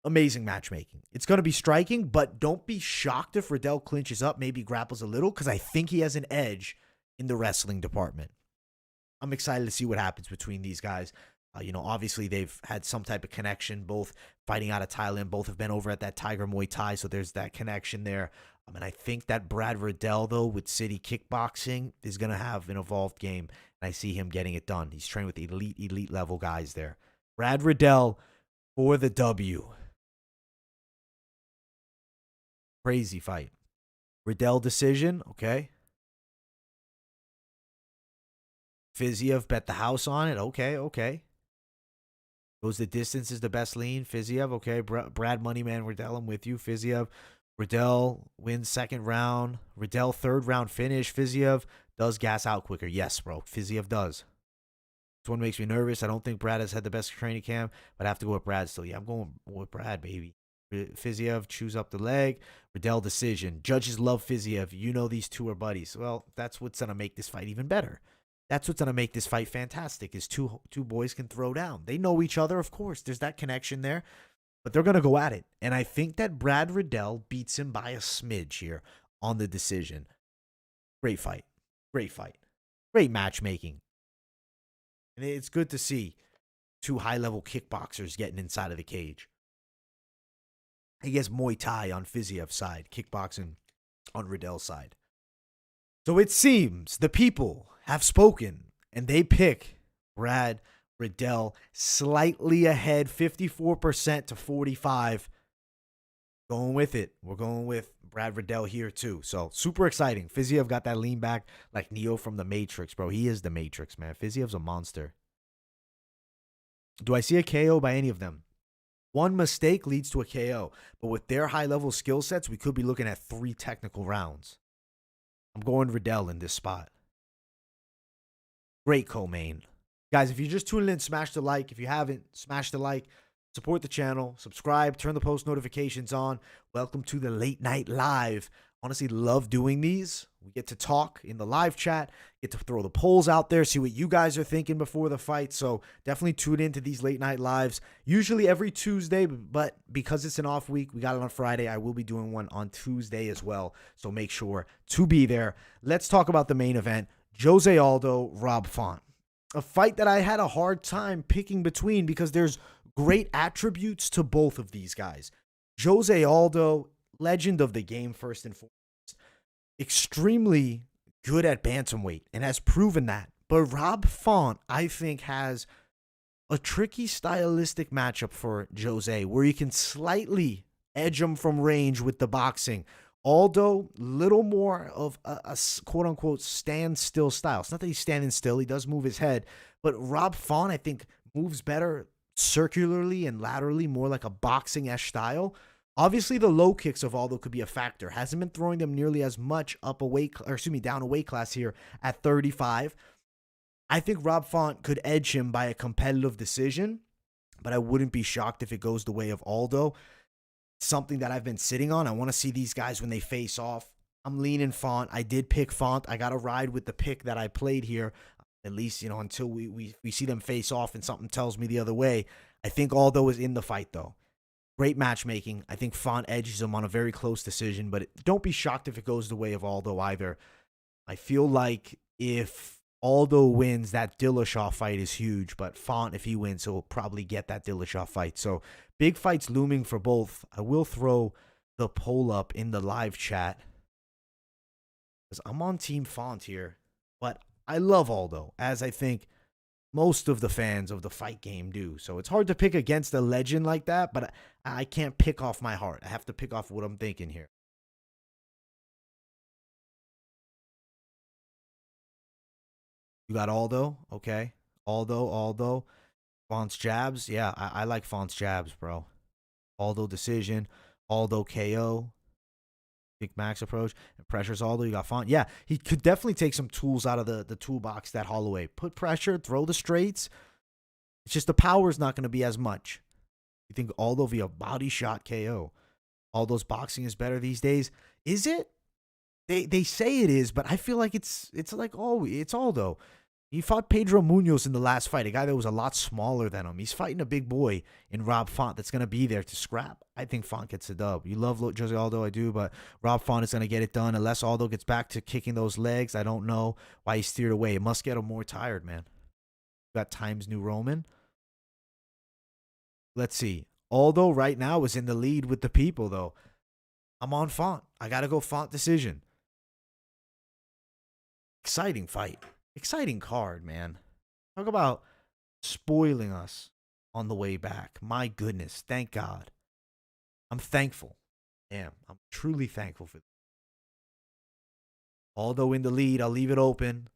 Amazing matchmaking. It's going to be striking, but don't be shocked if Riddell clinches up, maybe grapples a little, because I think he has an edge in the wrestling department. I'm excited to see what happens between these guys. Obviously they've had some type of connection, both fighting out of Thailand. Both have been over at that Tiger Muay Thai, so there's that connection there. And I think that Brad Riddell, though, with City Kickboxing, is going to have an evolved game. And I see him getting it done. He's trained with elite level guys there. Brad Riddell for the W. Crazy fight. Riddell decision, okay. Fiziev bet the house on it, okay. Goes the distance is the best lean. Fiziev, okay. Brad Moneyman Riddell, I'm with you. Fiziev. Riddell wins second round. Riddell third round finish. Fiziev does gas out quicker. Yes, bro. Fiziev does. This one makes me nervous. I don't think Brad has had the best training camp, but I have to go with Brad still. Yeah, I'm going with Brad, baby. Fiziev chews up the leg. Riddell decision. Judges love Fiziev. You know these two are buddies. Well, that's what's going to make this fight even better. That's what's going to make this fight fantastic is two boys can throw down. They know each other, of course. There's that connection there. But they're going to go at it. And I think that Brad Riddell beats him by a smidge here on the decision. Great fight. Great matchmaking. And it's good to see two high-level kickboxers getting inside of the cage. I guess Muay Thai on Fiziev's side, kickboxing on Riddell's side. So it seems the people have spoken, and they pick Brad Riddell slightly ahead, 54% to 45%. Going with it. We're going with Brad Riddell here too. So super exciting. Fiziev got that lean back like Neo from the Matrix, bro. He is the Matrix, man. Fiziev's a monster. Do I see a KO by any of them? One mistake leads to a KO. But with their high-level skill sets, we could be looking at 3 technical rounds. I'm going Riddell in this spot. Great co-main. Guys, if you're just tuning in, smash the like. If you haven't, smash the like. Support the channel. Subscribe. Turn the post notifications on. Welcome to the Late Night Live. Honestly, love doing these. We get to talk in the live chat. Get to throw the polls out there. See what you guys are thinking before the fight. So definitely tune into these Late Night Lives. Usually every Tuesday, but because it's an off week, we got it on Friday. I will be doing one on Tuesday as well. So make sure to be there. Let's talk about the main event. Jose Aldo, Rob Font. A fight that I had a hard time picking between because there's great attributes to both of these guys. Jose Aldo, legend of the game first and foremost, extremely good at bantamweight and has proven that. But Rob Font, I think, has a tricky stylistic matchup for Jose where you can slightly edge him from range with the boxing. Aldo, little more of a quote-unquote standstill style. It's not that he's standing still. He does move his head. But Rob Font, I think, moves better circularly and laterally, more like a boxing-esque style. Obviously, the low kicks of Aldo could be a factor. Hasn't been throwing them nearly as much down a weight class here at 35. I think Rob Font could edge him by a competitive decision, but I wouldn't be shocked if it goes the way of Aldo. Something that I've been sitting on. I want to see these guys when they face off. I'm leaning Font. I did pick Font. I got to ride with the pick that I played here, at least, until we see them face off and something tells me the other way. I think Aldo is in the fight, though. Great matchmaking. I think Font edges him on a very close decision, but don't be shocked if it goes the way of Aldo either. I feel like if Aldo wins, that Dillashaw fight is huge, but Font, if he wins, he'll probably get that Dillashaw fight. So big fights looming for both. I will throw the poll up in the live chat because I'm on Team Font here, but I love Aldo, as I think most of the fans of the fight game do. So it's hard to pick against a legend like that, but I can't pick off my heart. I have to pick off what I'm thinking here. You got Aldo? Okay. Aldo. Font's jabs? Yeah, I like Font's jabs, bro. Aldo decision. Aldo KO. Big max approach. And pressures Aldo. You got Font. Yeah, he could definitely take some tools out of the toolbox that Holloway. Put pressure, throw the straights. It's just the power is not going to be as much. You think Aldo via body shot KO. Aldo's boxing is better these days. Is it? They say it is, but I feel like it's Aldo. He fought Pedro Munoz in the last fight, a guy that was a lot smaller than him. He's fighting a big boy in Rob Font that's going to be there to scrap. I think Font gets the dub. You love Jose Aldo, I do, but Rob Font is going to get it done. Unless Aldo gets back to kicking those legs, I don't know why he steered away. It must get him more tired, man. Got Times New Roman. Let's see. Aldo right now is in the lead with the people, though. I'm on Font. I got to go Font decision. Exciting fight. Exciting card, man. Talk about spoiling us on the way back. My goodness. Thank God. I'm thankful. Damn. I'm truly thankful for this. Aldo in the lead. I'll leave it open.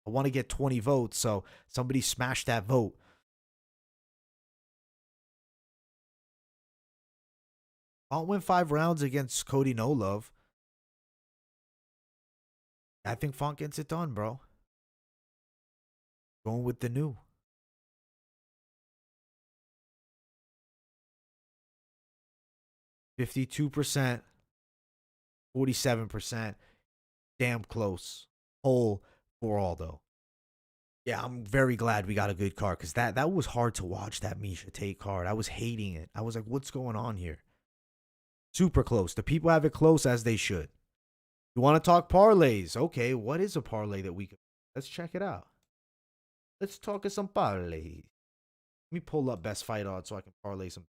I want to get 20 votes, so somebody smash that vote. Font win 5 rounds against Cody No Love. I think Font gets it done, bro. Going with the new. 52%, 47%. Damn close. Hole for Aldo. Yeah, I'm very glad we got a good card because that was hard to watch, that Misha Tate card. I was hating it. I was like, what's going on here? Super close. The people have it close as they should. You want to talk parlays? Okay, what is a parlay that we can... Let's check it out. Let's talk of some parlay. Let me pull up best fight odds so I can parlay some.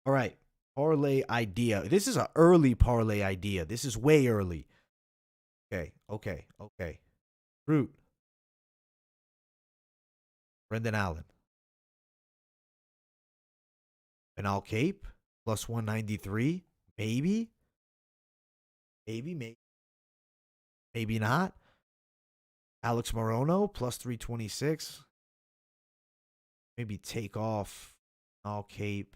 All right, parlay idea. This is an early parlay idea. This is way early. Okay. Crute. Brendan Allen. Manel Kape. Plus 193. Maybe. Maybe not. Alex Morono. Plus 326. Maybe take off Manel Kape.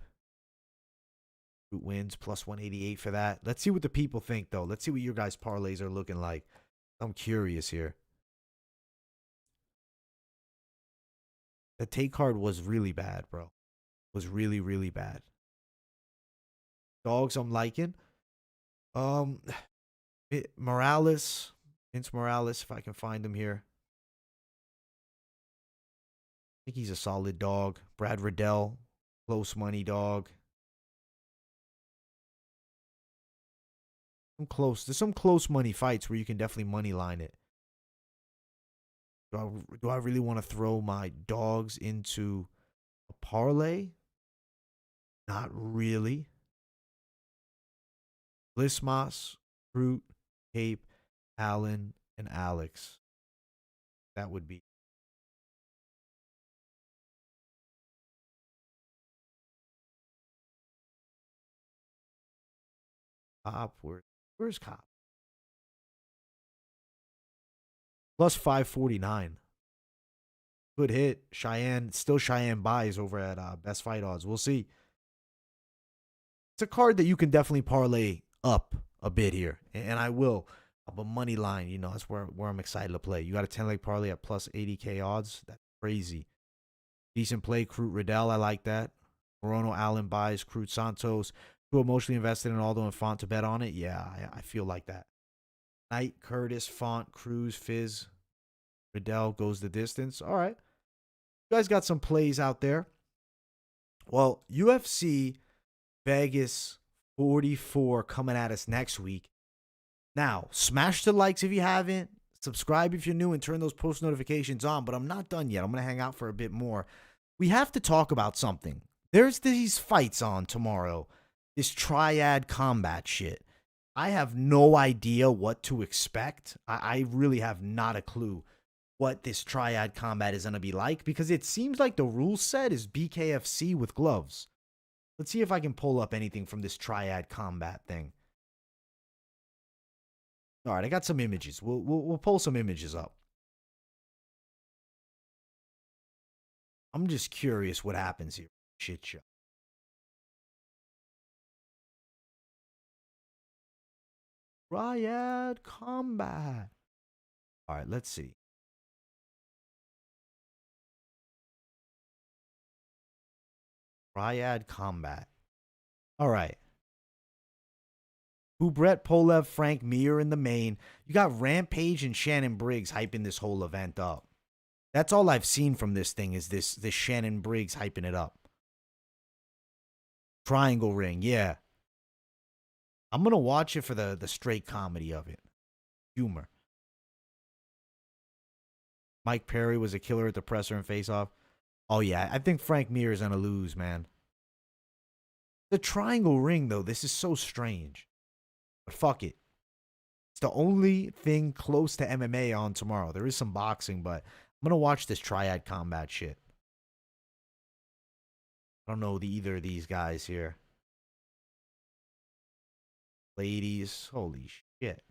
Crute wins. Plus 188 for that. Let's see what the people think, though. Let's see what your guys' parlays are looking like. I'm curious here. The take card was really bad, bro. Was really, really bad. Dogs I'm liking. Morales. Vince Morales, if I can find him here. I think he's a solid dog. Brad Riddell. Close money dog. There's some close money fights where you can definitely money line it. Do I really want to throw my dogs into a parlay? Not really. Vlismas, Crute, Kape, Allen, and Alex. That would be. Cop. Where's Cop? Plus 549. Good hit. Cheyanne. Still Cheyanne buys over at Best Fight Odds. We'll see. It's a card that you can definitely parlay up a bit here. And I will. But money line, you know, that's where I'm excited to play. You got a 10-leg parlay at plus 80K odds. That's crazy. Decent play, Crute Riddell. I like that. Morono, Allen buys, Crute Santos. Too emotionally invested in Aldo and Font to bet on it. Yeah, I feel like that. Knight, Curtis, Font, Cruz, Fizz, Riddell goes the distance. All right. You guys got some plays out there. Well, UFC Vegas 44 coming at us next week. Now, smash the likes if you haven't. Subscribe if you're new and turn those post notifications on. But I'm not done yet. I'm going to hang out for a bit more. We have to talk about something. There's these fights on tomorrow. This Triad combat shit. I have no idea what to expect. I really have not a clue what this Triad combat is going to be like, because it seems like the rule set is BKFC with gloves. Let's see if I can pull up anything from this Triad combat thing. All right, I got some images. We'll pull some images up. I'm just curious what happens here. Shit show. Triad combat. All right, let's see. Triad combat. All right. Brett Polev, Frank Mir in the main. You got Rampage and Shannon Briggs hyping this whole event up. That's all I've seen from this thing is this Shannon Briggs hyping it up. Triangle ring, yeah. I'm going to watch it for the straight comedy of it. Humor. Mike Perry was a killer at the presser and face-off. Oh, yeah. I think Frank Mir is going to lose, man. The triangle ring, though, this is so strange. But fuck it. It's the only thing close to MMA on tomorrow. There is some boxing, but I'm going to watch this Triad combat shit. I don't know either of these guys here. Ladies. Holy shit.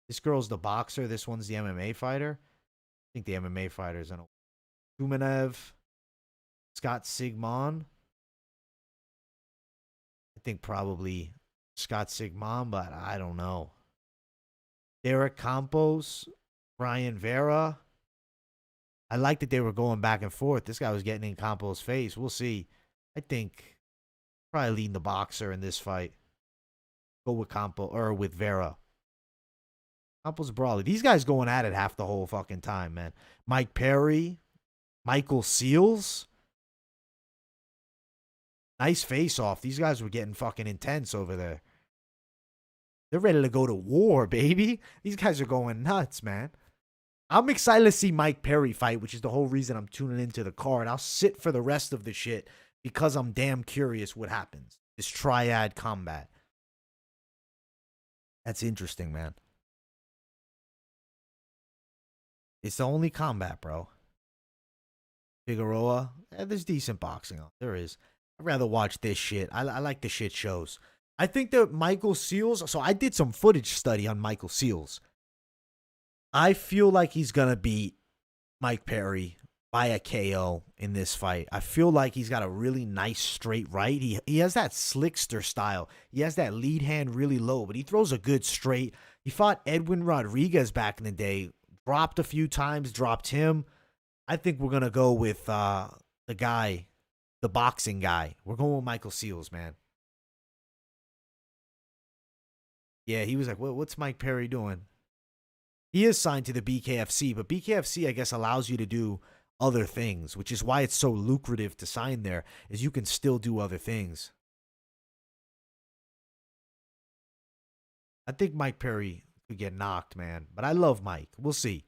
This girl's the boxer. This one's the MMA fighter. I think the MMA fighter is in a Tumanev. Scott Sigmon. I think probably Scott Sigmon, but I don't know. Derek Campos. Brian Vera. I like that they were going back and forth. This guy was getting in Campos' face. We'll see. I think probably leading the boxer in this fight. Go with Campos or with Vera. Campos Brawley. These guys going at it half the whole fucking time, man. Mike Perry. Michael Seals. Nice face-off. These guys were getting fucking intense over there. They're ready to go to war, baby. These guys are going nuts, man. I'm excited to see Mike Perry fight, which is the whole reason I'm tuning into the card. I'll sit for the rest of the shit because I'm damn curious what happens. This Triad combat. That's interesting, man. It's the only combat, bro. Figueroa. There's decent boxing on. There is. I'd rather watch this shit. I like the shit shows. I think that Michael Seals. So I did some footage study on Michael Seals. I feel like he's going to beat Mike Perry by a KO in this fight. I feel like he's got a really nice straight right. He has that slickster style. He has that lead hand really low, but he throws a good straight. He fought Edwin Rodriguez back in the day. Dropped a few times, dropped him. I think we're going to go with the guy, the boxing guy. We're going with Michael Seals, man. Yeah, he was like, what's Mike Perry doing? He is signed to the BKFC, but BKFC, I guess, allows you to do other things, which is why it's so lucrative to sign there, is you can still do other things. I think Mike Perry could get knocked, man, but I love Mike. We'll see.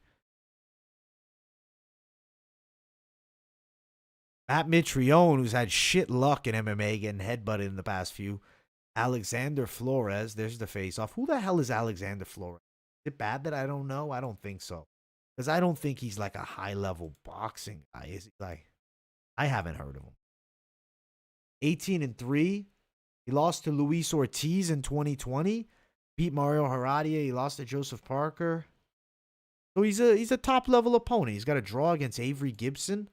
Matt Mitrione, who's had shit luck in MMA, getting headbutted in the past few. Alexander Flores, there's the face-off. Who the hell is Alexander Flores? Is it bad that I don't know? I don't think so. Because I don't think he's like a high-level boxing guy. Is he like? I haven't heard of him. 18-3. He lost to Luis Ortiz in 2020. Beat Mario Heradia. He lost to Joseph Parker. So he's a top-level opponent. He's got a draw against Avery Gibson.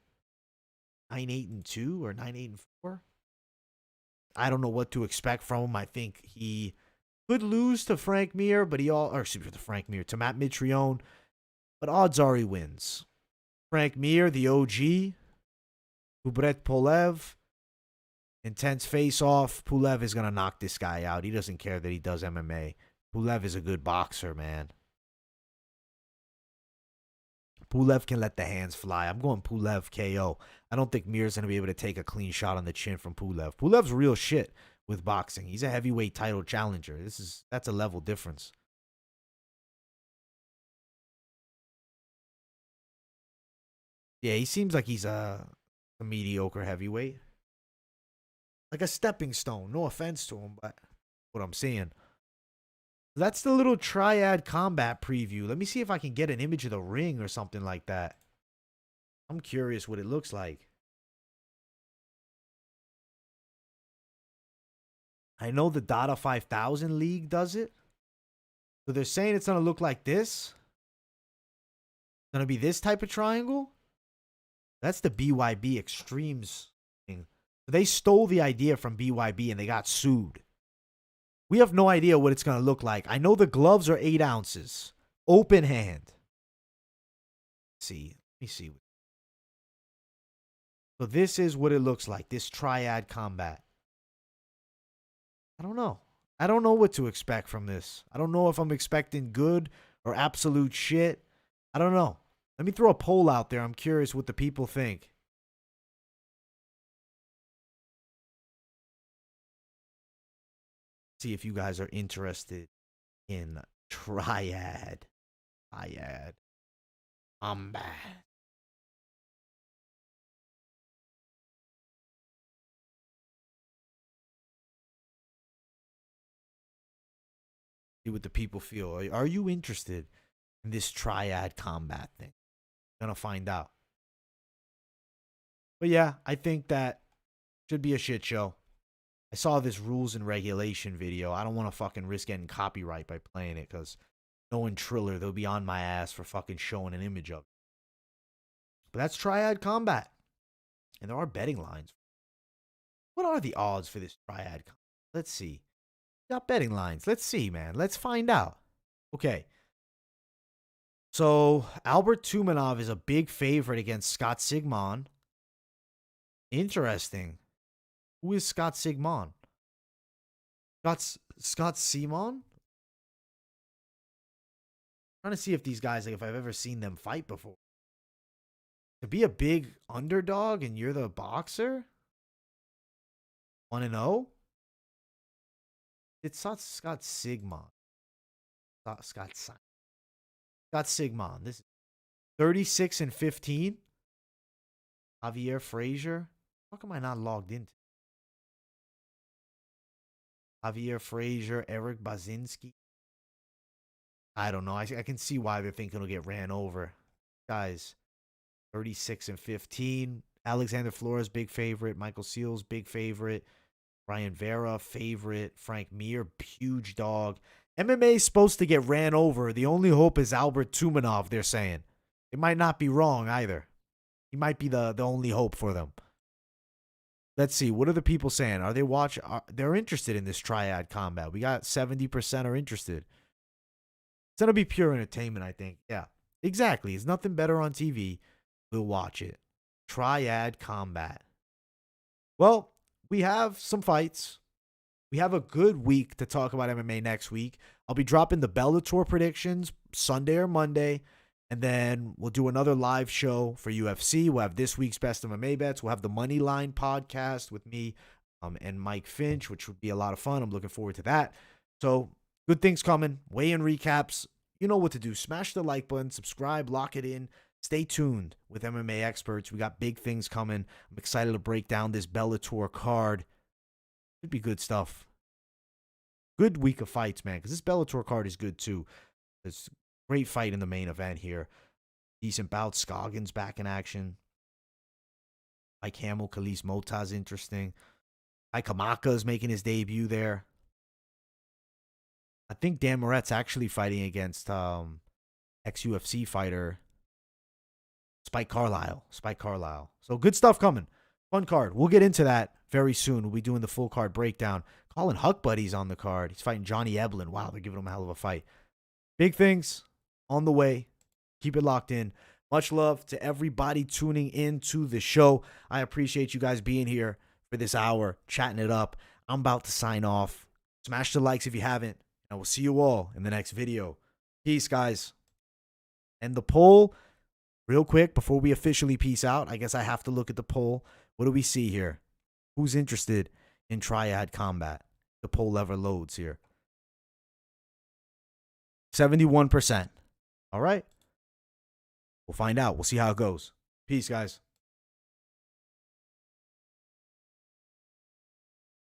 9-8-2 or 9-8-4. I don't know what to expect from him. I think he Could lose to Frank Mir, but to Matt Mitrione, but odds are he wins. Frank Mir, the OG, Kubrat Puelles, intense face-off. Puelles is going to knock this guy out. He doesn't care that he does MMA. Puelles is a good boxer, man. Puelles can let the hands fly. I'm going Puelles KO. I don't think Mir's going to be able to take a clean shot on the chin from Puelles. Puelles real shit with boxing. He's a heavyweight title challenger. That's a level difference. Yeah, he seems like he's a mediocre heavyweight. Like a stepping stone. No offense to him, but what I'm seeing. That's the little Triad combat preview. Let me see if I can get an image of the ring or something like that. I'm curious what it looks like. I know the Dada 5000 League does it. So they're saying it's going to look like this. It's going to be this type of triangle. That's the BYB Extremes thing. They stole the idea from BYB and they got sued. We have no idea what it's going to look like. I know the gloves are 8 ounces. Open hand. Let me see. So this is what it looks like. This Triad combat. I don't know. I don't know what to expect from this. I don't know if I'm expecting good or absolute shit. I don't know. Let me throw a poll out there. I'm curious what the people think. See if you guys are interested in Triad combat. See what the people feel. Are you interested in this Triad combat thing? Gonna find out. But yeah, I think that should be a shit show. I saw this rules and regulation video. I don't want to fucking risk getting copyright by playing it because knowing Triller, they'll be on my ass for fucking showing an image of it. But that's Triad combat. And there are betting lines. What are the odds for this Triad combat? Let's see. Got betting lines. Let's see, man. Let's find out. Okay. So, Albert Tumanov is a big favorite against Scott Sigmon. Interesting. Who is Scott Sigmon? Scott Simon? Trying to see if these guys, like, if I've ever seen them fight before. To be a big underdog and you're the boxer? 1-0? It's not Scott Sigmon. Scott Sigmon. This is 36-15. Javier Frazier. How come I not logged into? Javier Frazier, Eric Bazinski. I don't know. I can see why they're thinking he'll get ran over. Guys, 36-15. Alexander Flores, big favorite. Michael Seals, big favorite. Ryan Vera, favorite. Frank Mir, huge dog. MMA is supposed to get ran over. The only hope is Albert Tumanov, they're saying. It might not be wrong either. He might be the only hope for them. Let's see. What are the people saying? Are they they're interested in this Triad combat. We got 70% are interested. It's going to be pure entertainment, I think. Yeah, exactly. It's nothing better on TV. We'll watch it. Triad combat. Well, we have some fights. We have a good week to talk about MMA next week. I'll be dropping the Bellator predictions Sunday or Monday. And then we'll do another live show for UFC. We'll have this week's best MMA bets. We'll have the Money Line podcast with me and Mike Finch, which would be a lot of fun. I'm looking forward to that. So good things coming. Weigh-in recaps. You know what to do. Smash the like button. Subscribe. Lock it in. Stay tuned with MMA experts. We got big things coming. I'm excited to break down this Bellator card. Should be good stuff. Good week of fights, man, because this Bellator card is good too. It's a great fight in the main event here. Decent bout. Scoggins back in action. Mike Hamill, Khalees Motaz, interesting. Mike Kamaka is making his debut there. I think Dan Moret's actually fighting against ex-UFC fighter Spike Carlisle. So good stuff coming. Fun card. We'll get into that very soon. We'll be doing the full card breakdown. Colin Huck Buddy's on the card. He's fighting Johnny Eblin. Wow, they're giving him a hell of a fight. Big things on the way. Keep it locked in. Much love to everybody tuning in to the show. I appreciate you guys being here for this hour, chatting it up. I'm about to sign off. Smash the likes if you haven't. And we'll see you all in the next video. Peace, guys. And the poll, real quick, before we officially peace out, I guess I have to look at the poll. What do we see here? Who's interested in Triad combat? The poll lever loads here. 71%. All right. We'll find out. We'll see how it goes. Peace, guys.